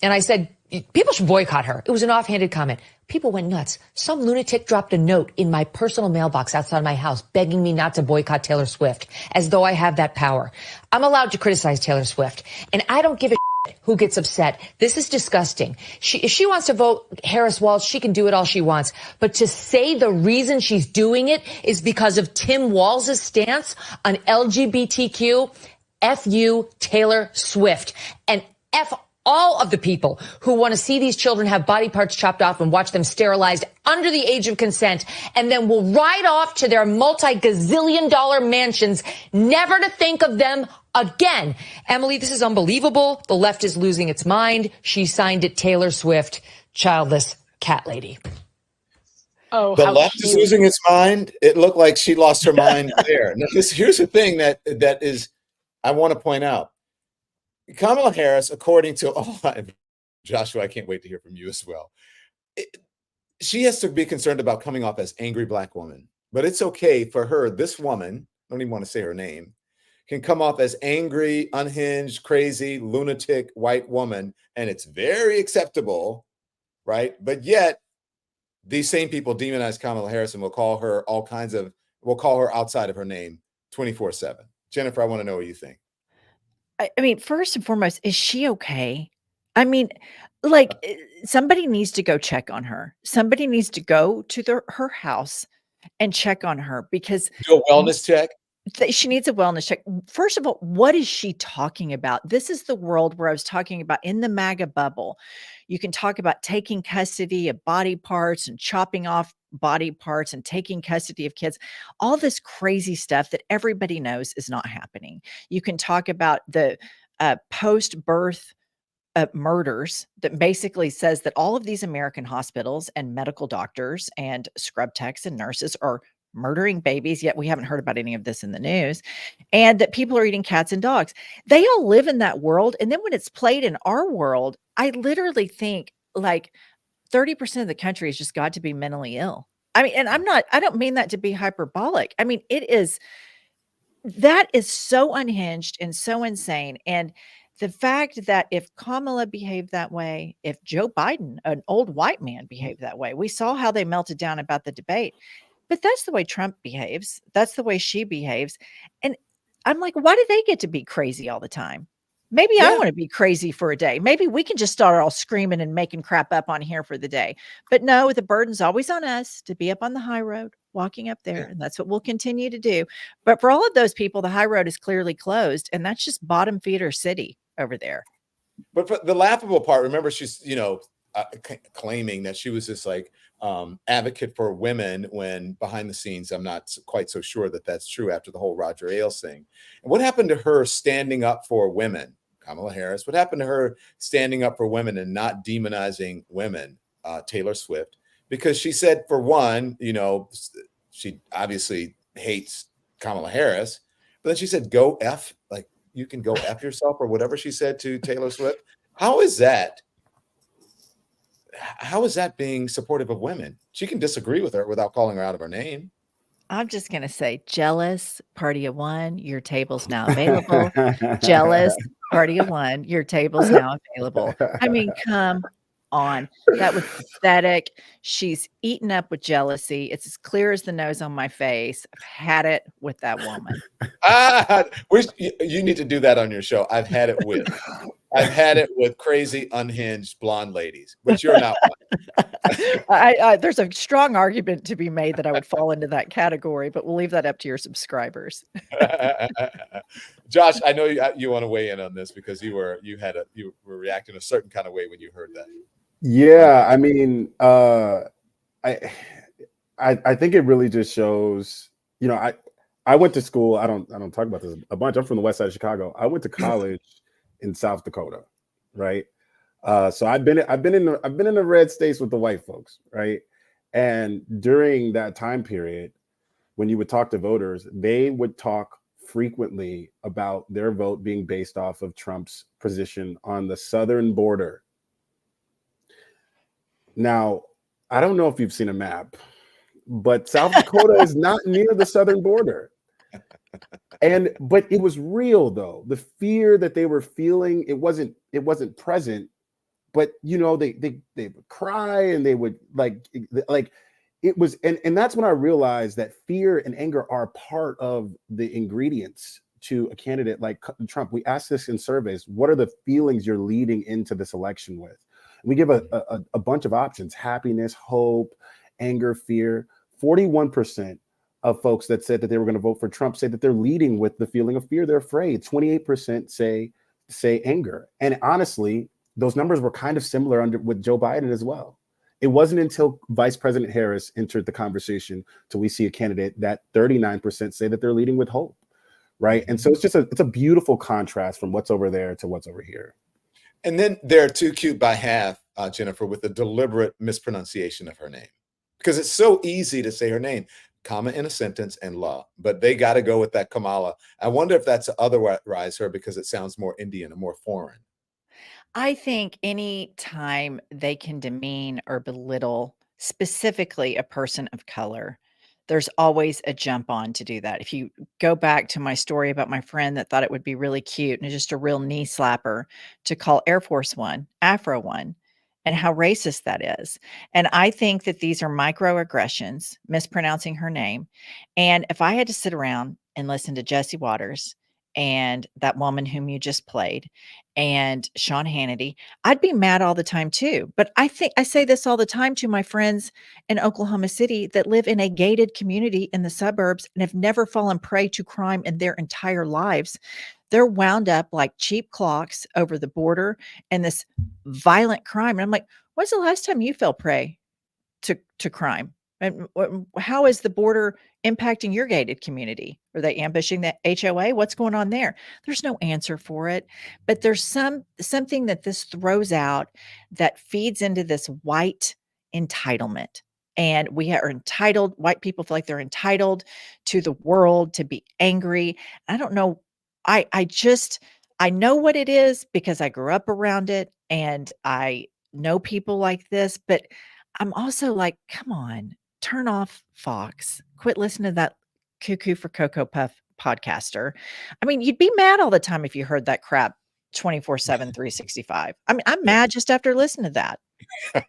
And I said, people should boycott her. It was an offhanded comment. People went nuts. Some lunatic dropped a note in my personal mailbox outside my house begging me not to boycott Taylor Swift, as though I have that power. I'm allowed to criticize Taylor Swift, and I don't give a shit who gets upset. This is disgusting. If she wants to vote Harris Walsh, she can do it all she wants. But to say the reason she's doing it is because of Tim Walz's stance on LGBTQ, F you, Taylor Swift, and F all of the people who want to see these children have body parts chopped off and watch them sterilized under the age of consent, and then will ride off to their multi-gazillion-dollar mansions, never to think of them again. Emily, this is unbelievable. The left is losing its mind. She signed it Taylor Swift, childless cat lady. Oh, the left is losing its mind. It looked like she lost her mind there. Now, here's the thing that is, I want to point out. Kamala Harris, according to Joshua, I can't wait to hear from you as well. She has to be concerned about coming off as angry black woman, but it's okay for her. This woman, I don't even want to say her name, can come off as angry, unhinged, crazy, lunatic white woman, and it's very acceptable, right? But yet, these same people demonize Kamala Harris and will call her outside of her name 24/7. Jennifer, I want to know what you think. I mean, first and foremost, is she okay? I mean, like, somebody needs to go check on her. Somebody needs to go to her house and check on her because do a wellness check. She needs a wellness check. First of all, what is she talking about? This is the world where I was talking about in the MAGA bubble. You can talk about taking custody of body parts and chopping off body parts and taking custody of kids, all this crazy stuff that everybody knows is not happening. You can talk about the post-birth murders that basically says that all of these American hospitals and medical doctors and scrub techs and nurses are murdering babies, yet we haven't heard about any of this in the news, and that people are eating cats and dogs. They all live in that world. And then when it's played in our world, I literally think like 30% of the country has just got to be mentally ill. I mean, and I don't mean that to be hyperbolic. I mean, that is so unhinged and so insane. And the fact that if Kamala behaved that way, if Joe Biden, an old white man, behaved that way, we saw how they melted down about the debate. But that's the way Trump behaves. That's the way she behaves. And I'm like, why do they get to be crazy all the time? Maybe I want to be crazy for a day. Maybe we can just start all screaming and making crap up on here for the day. But no, the burden's always on us to be up on the high road, walking up there. And that's what we'll continue to do. But for all of those people, the high road is clearly closed. And that's just bottom feeder city over there. But for the laughable part, remember, she's, claiming that she was this like advocate for women when behind the scenes, I'm not quite so sure that that's true after the whole Roger Ailes thing. And what happened to her standing up for women? Kamala Harris, what happened to her standing up for women and not demonizing women? Taylor Swift, because she said, for one, she obviously hates Kamala Harris, but then she said, go F, like you can go F yourself or whatever she said to Taylor Swift. How is that being supportive of women? She can disagree with her without calling her out of her name. I'm just going to say jealous, party of one, your table's now available. Jealous, party of one, your table's now available. I mean, come on. That was pathetic. She's eaten up with jealousy. It's as clear as the nose on my face. I've had it with that woman. You need to do that on your show. I've had it with crazy, unhinged blonde ladies, but you're not one. There's a strong argument to be made that I would fall into that category, but we'll leave that up to your subscribers. Josh, I know you want to weigh in on this because you were reacting a certain kind of way when you heard that. Yeah, I mean, I think it really just shows, you know, I went to school. I don't talk about this a bunch. I'm from the west side of Chicago. I went to college in South Dakota, right? So I've been in the red states with the white folks, right? And during that time period, when you would talk to voters, they would talk frequently about their vote being based off of Trump's position on the southern border. Now, I don't know if you've seen a map, but South Dakota is not near the southern border. But it was real though. The fear that they were feeling, it wasn't present, but you know, they would cry and they would like it was, and that's when I realized that fear and anger are part of the ingredients to a candidate like Trump. We ask this in surveys, what are the feelings you're leading into this election with? We give a bunch of options: happiness, hope, anger, fear. 41% of folks that said that they were going to vote for Trump say that they're leading with the feeling of fear. They're afraid. 28% say anger. And honestly, those numbers were kind of similar with Joe Biden as well. It wasn't until Vice President Harris entered the conversation till we see a candidate that 39% say that they're leading with hope, right? And so it's a beautiful contrast from what's over there to what's over here. And then they're too cute by half, Jennifer, with a deliberate mispronunciation of her name. Because it's so easy to say her name, comma in a sentence and la, but they got to go with that Kamala. I wonder if that's to otherwise her because it sounds more Indian and more foreign. I think any time they can demean or belittle specifically a person of color, there's always a jump on to do that. If you go back to my story about my friend that thought it would be really cute and just a real knee slapper to call Air Force One Afro One, and how racist that is. And I think that these are microaggressions, mispronouncing her name. And if I had to sit around and listen to Jesse Waters and that woman whom you just played and Sean Hannity, I'd be mad all the time too. But I think I say this all the time to my friends in Oklahoma City that live in a gated community in the suburbs and have never fallen prey to crime in their entire lives. They're wound up like cheap clocks over the border and this violent crime. And I'm like, when's the last time you fell prey to crime? And how is the border impacting your gated community? Are they ambushing the HOA? What's going on there? There's no answer for it. But there's something that this throws out that feeds into this white entitlement. And we are entitled, white people feel like they're entitled to the world, to be angry. I don't know. I know what it is because I grew up around it and I know people like this, but I'm also like, come on, turn off Fox. Quit listening to that cuckoo for Cocoa Puff podcaster. I mean, you'd be mad all the time if you heard that crap 24/7, 365. I mean, I'm mad just after listening to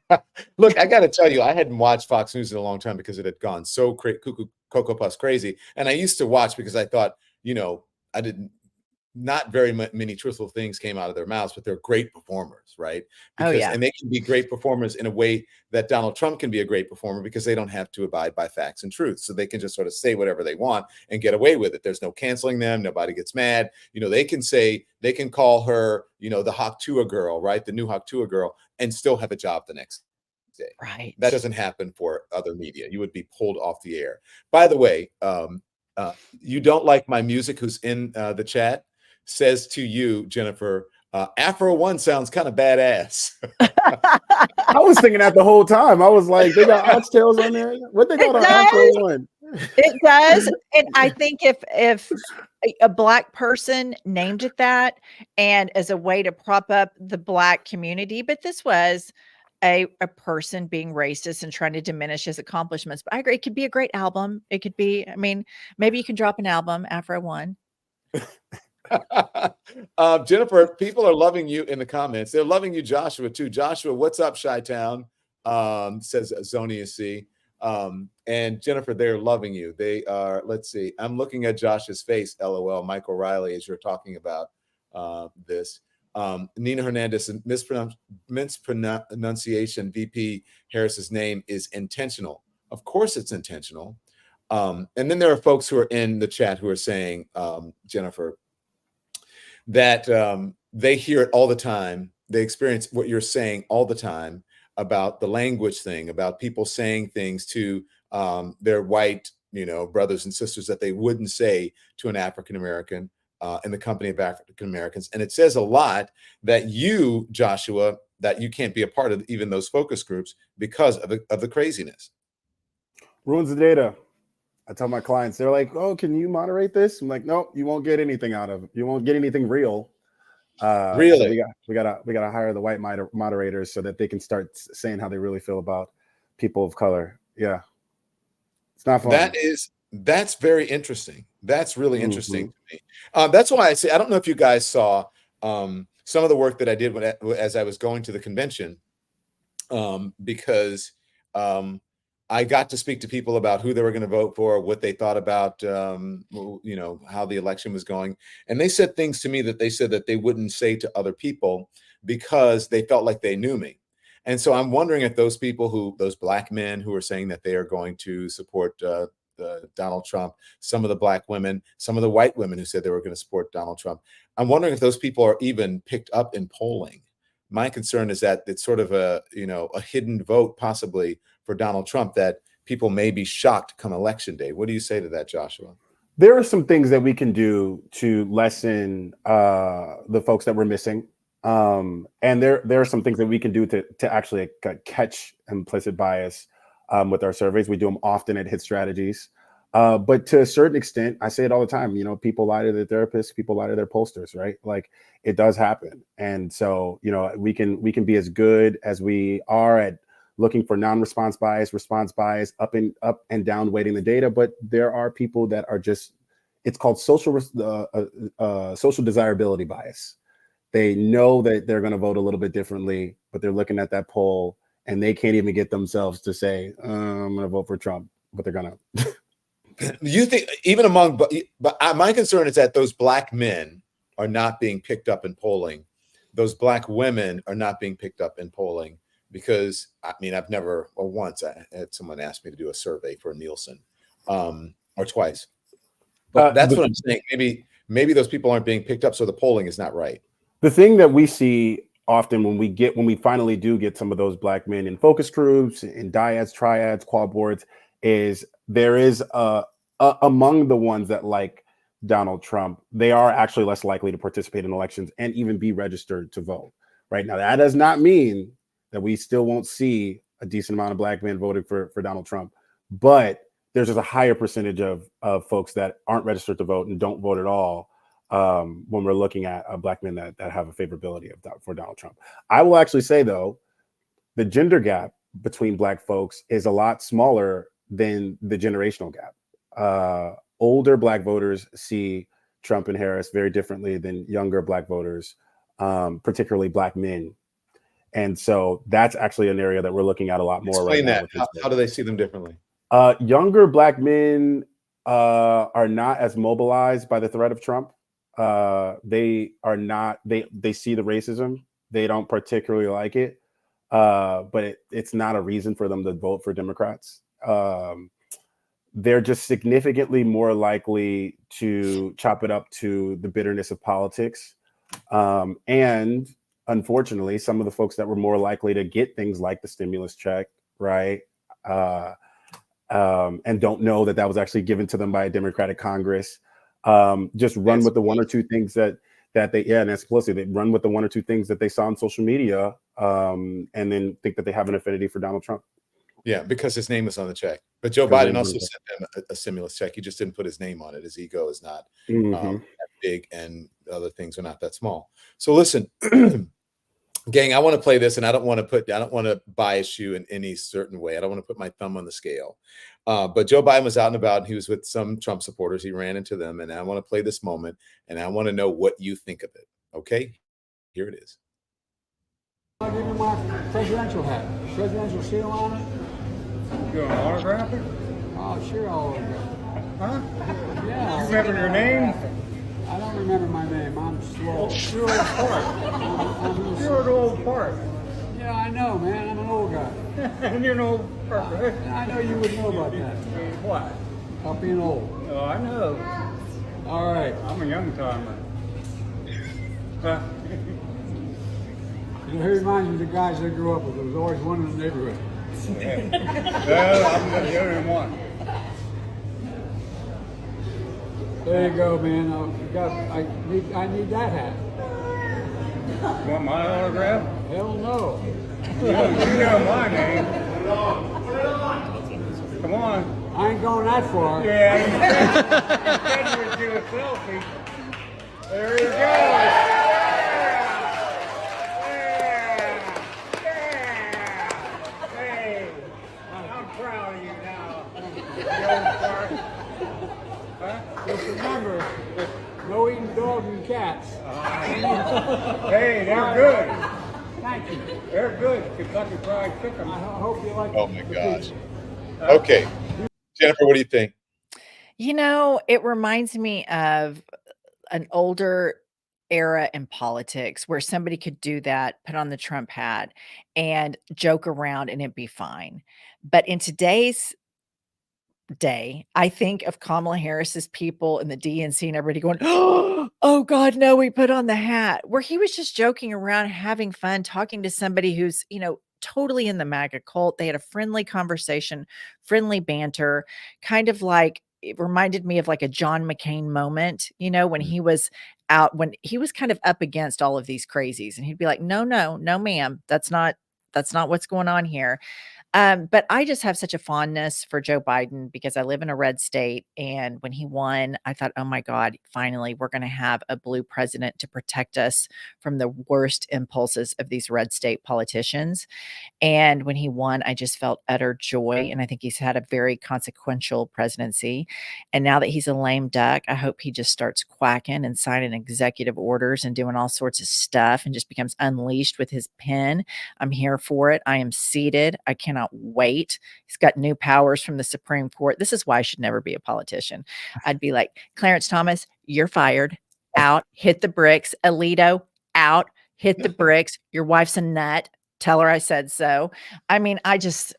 that. Look, I got to tell you, I hadn't watched Fox News in a long time because it had gone so cuckoo Cocoa Puffs crazy. And I used to watch because I thought, you know, not very many truthful things came out of their mouths, but they're great performers, right? Because, and they can be great performers in a way that Donald Trump can be a great performer because they don't have to abide by facts and truth. So they can just sort of say whatever they want and get away with it. There's no canceling them. Nobody gets mad. You know, they can call her, you know, the Haktua girl, right? The new Haktua girl, and still have a job the next day. Right. That doesn't happen for other media. You would be pulled off the air. By the way, you don't like my music, who's in the chat, says to you, Jennifer, Afro One sounds kind of badass. I was thinking that the whole time. I was like, they got oxtails on there. What they got on Afro One? It does. And I think if a Black person named it that and as a way to prop up the Black community, but this was a person being racist and trying to diminish his accomplishments. But I agree, it could be a great album. It could be, I mean, maybe you can drop an album Afro One. Jennifer, people are loving you in the comments. They're loving you, Joshua, too. Joshua, what's up, Chi-Town? Says Zonia C. And Jennifer, they're loving you. They are, let's see. I'm looking at Josh's face, LOL, Mike O'Reilly, as you're talking about this. Nina Hernandez, mispronunciation, VP Harris's name is intentional. Of course it's intentional. And then there are folks who are in the chat who are saying, Jennifer, that they hear it all the time. They experience what you're saying all the time about the language thing, about people saying things to their white, brothers and sisters that they wouldn't say to an African-American in the company of African-Americans. And it says a lot that you, Joshua, that you can't be a part of even those focus groups because of the craziness. Ruins the data. I tell my clients, they're like, "Oh, can you moderate this?" I'm like, "Nope, you won't get anything out of it. You won't get anything real." Really? So we gotta hire the white moderators so that they can start saying how they really feel about people of color. Yeah, it's not fun. That's very interesting. That's really interesting to me. That's why I say I don't know if you guys saw some of the work that I did as I was going to the convention, because I got to speak to people about who they were going to vote for, what they thought about, how the election was going. And they said things to me that they said that they wouldn't say to other people because they felt like they knew me. And so I'm wondering if those people those black men who are saying that they are going to support Donald Trump, some of the black women, some of the white women who said they were going to support Donald Trump, I'm wondering if those people are even picked up in polling. My concern is that it's sort of a hidden vote possibly for Donald Trump that people may be shocked come election day. What do you say to that, Joshua? There are some things that we can do to lessen the folks that we're missing. And there are some things that we can do to actually catch implicit bias with our surveys. We do them often at Hit Strategies. But to a certain extent, I say it all the time, people lie to their therapists, people lie to their pollsters, right? Like it does happen. And so, we can be as good as we are at looking for non-response bias, response bias, up and down weighting the data. But there are people that are just, it's called social desirability bias. They know that they're going to vote a little bit differently, but they're looking at that poll and they can't even get themselves to say, I'm going to vote for Trump, but they're going to. You think even among, but my concern is that those black men are not being picked up in polling. Those black women are not being picked up in polling because I've never, or once I had someone ask me to do a survey for Nielsen, or twice. But that's what I'm saying. Maybe those people aren't being picked up, so the polling is not right. The thing that we see often when we finally do get some of those black men in focus groups, in dyads, triads, quad boards, is there is among the ones that like Donald Trump, they are actually less likely to participate in elections and even be registered to vote. Right now, that does not mean that we still won't see a decent amount of black men voting for Donald Trump, but there's just a higher percentage of folks that aren't registered to vote and don't vote at all when we're looking at black men that have a favorability for Donald Trump. I will actually say, though, the gender gap between black folks is a lot smaller than the generational gap. Older black voters see Trump and Harris very differently than younger black voters, particularly black men. And so that's actually an area that we're looking at a lot more. Explain right that. now. How do they see them differently? Younger black men are not as mobilized by the threat of Trump. They are not. They see the racism. They don't particularly like it, but it's not a reason for them to vote for Democrats. They're just significantly more likely to chop it up to the bitterness of politics. And unfortunately, some of the folks that were more likely to get things like the stimulus check, right? And don't know that was actually given to them by a Democratic Congress. Just run with the one or two things that they, and that's Pelosi, they run with the one or two things that they saw on social media, and then think that they have an affinity for Donald Trump. Yeah, because his name was on the check. But Joe Biden also sent him a stimulus check. He just didn't put his name on it. His ego is not that big, and other things are not that small. So listen, Gang, I want to play this, and I don't want to bias you in any certain way. I don't want to put my thumb on the scale. But Joe Biden was out and about, and he was with some Trump supporters. He ran into them, and I want to play this moment, and I want to know what you think of it. Okay, here it is. I'll give you my presidential hat. Presidential seal on it. You want to autograph it? Oh, sure, I'll autograph it. Huh? Yeah. You remember your name? I don't remember my name. I'm slow. You're old part. You're an old part. Yeah, I know, man. I'm an old guy. And you're an old part, right? I know you would know about that. What? About being old. Oh, I know. All right. I'm a young timer. You know, he reminds me of the guys I grew up with. There was always one in the neighborhood. Yeah. Well, I'm the only one. There you go, man. I need that hat. You want my autograph? Hell no. You know my name. Come on. I ain't going that far. Yeah, you said you would do a selfie. There he goes. Hey, I'm proud of you now. You old fart. Huh? Just remember, no eating dogs and cats. Hey, they're good. Thank you. They're good. Kentucky Fried Chicken. I hope you like Oh my gosh. Okay, Jennifer, what do you think? You know, it reminds me of an older era in politics where somebody could do that, put on the Trump hat and joke around and it'd be fine. But in today's day, I think of Kamala Harris's people and the DNC and everybody going, oh God, no, we put on the hat, where he was just joking around, having fun, talking to somebody who's, totally in the MAGA cult. They had a friendly conversation, friendly banter, kind of like, it reminded me of like a John McCain moment, when he was out, when he was kind of up against all of these crazies, and he'd be like, no, ma'am, that's not what's going on here. But I just have such a fondness for Joe Biden because I live in a red state. And when he won, I thought, oh my God, finally, we're going to have a blue president to protect us from the worst impulses of these red state politicians. And when he won, I just felt utter joy. And I think he's had a very consequential presidency. And now that he's a lame duck, I hope he just starts quacking and signing executive orders and doing all sorts of stuff and just becomes unleashed with his pen. I'm here for it. I am seated. I cannot wait. He's got new powers from the Supreme Court. This is why I should never be a politician. I'd be like, Clarence Thomas, you're fired. Out. Hit the bricks. Alito, out. Hit the bricks. Your wife's a nut. Tell her I said so. I mean, but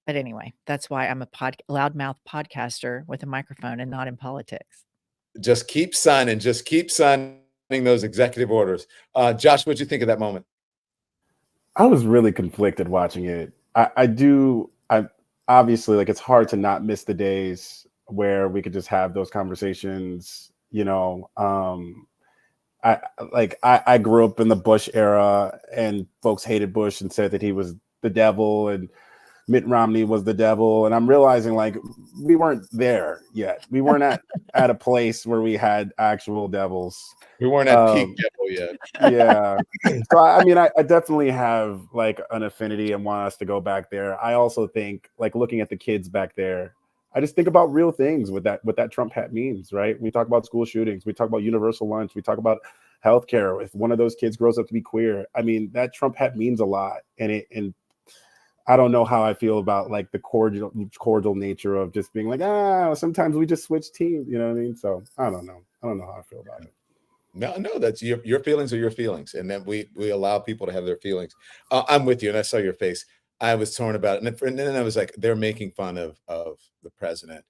anyway, that's why I'm a loudmouth podcaster with a microphone and not in politics. Just keep signing those executive orders. Josh, what'd you think of that moment? I was really conflicted watching it. I obviously, like, it's hard to not miss the days where we could just have those conversations, I grew up in the Bush era and folks hated Bush and said that he was the devil and Mitt Romney was the devil. And I'm realizing, like, we weren't there yet. We weren't at a place where we had actual devils. We weren't at peak devil yet. Yeah. So, I mean, I definitely have like an affinity and want us to go back there. I also think, like, looking at the kids back there, I just think about real things with what that Trump hat means, right? We talk about school shootings. We talk about universal lunch. We talk about healthcare. If one of those kids grows up to be queer, I mean, that Trump hat means a lot. And I don't know how I feel about like the cordial nature of just being like, sometimes we just switch teams. You know what I mean? So I don't know. I don't know how I feel about it. No, that's your feelings are your feelings. And then we allow people to have their feelings. I'm with you. And I saw your face. I was torn about it. And then I was like, they're making fun of the president.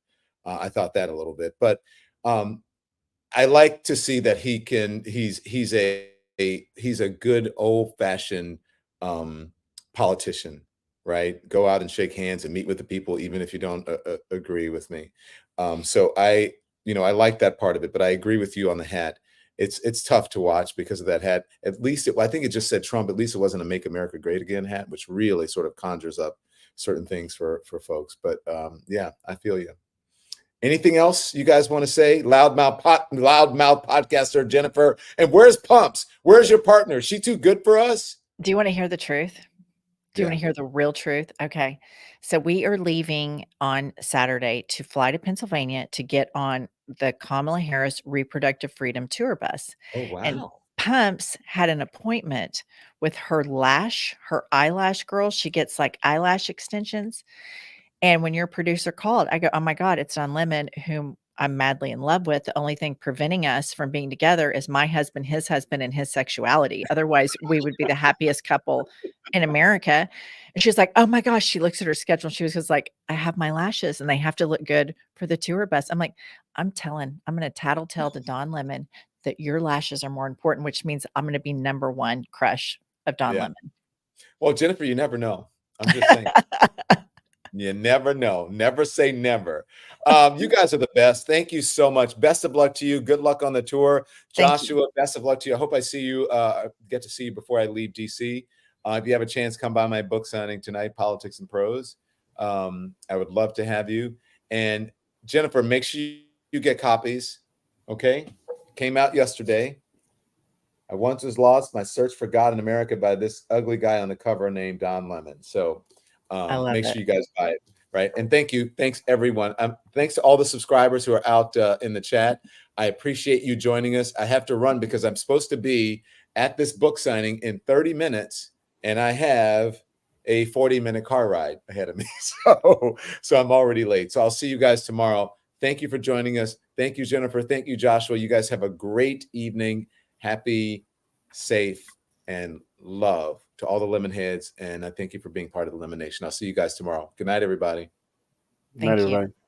I thought that a little bit, but I like to see that he's a good old fashioned politician, right? Go out and shake hands and meet with the people, even if you don't agree with me. So I like that part of it, but I agree with you on the hat. It's tough to watch because of that hat. At least I think it just said Trump. At least it wasn't a "Make America Great Again" hat, which really sort of conjures up certain things for folks. But yeah, I feel you. Anything else you guys want to say? Loudmouth podcaster Jennifer. And where's Pumps? Where's your partner? Is she too good for us? Do you want to hear the truth? Do you want to hear the real truth? Okay. So we are leaving on Saturday to fly to Pennsylvania to get on the Kamala Harris Reproductive Freedom Tour bus. Oh, wow. And Pumps had an appointment with her eyelash girl. She gets like eyelash extensions. And when your producer called, I go, oh my God, it's Don Lemon, whom I'm madly in love with. The only thing preventing us from being together is my husband, and his sexuality. Otherwise, we would be the happiest couple in America. And she's like, oh my gosh, she looks at her schedule. And she was just like, I have my lashes and they have to look good for the tour bus. I'm like, I'm going to tattletale to Don Lemon that your lashes are more important, which means I'm going to be #1 crush of Don Lemon. Well, Jennifer, you never know. I'm just saying. You never know. Never say never. You guys are the best. Thank you so much. Best of luck to you. Good luck on the tour. Joshua, best of luck to you. I hope I see you, get to see you before I leave DC. If you have a chance, come by my book signing tonight, Politics and Prose. I would love to have you. And Jennifer, make sure you get copies. Okay? Came out yesterday. I Once Was Lost, My Search for God in America by this ugly guy on the cover named Don Lemon. So make sure you guys buy it, right? And thank you. Thanks, everyone. Thanks to all the subscribers who are out in the chat. I appreciate you joining us. I have to run because I'm supposed to be at this book signing in 30 minutes, and I have a 40-minute car ride ahead of me. So I'm already late. So I'll see you guys tomorrow. Thank you for joining us. Thank you, Jennifer. Thank you, Joshua. You guys have a great evening. Happy, safe, and love to all the lemon heads. And I thank you for being part of the LemoNation. I'll see you guys tomorrow. Good night, everybody. Thank you.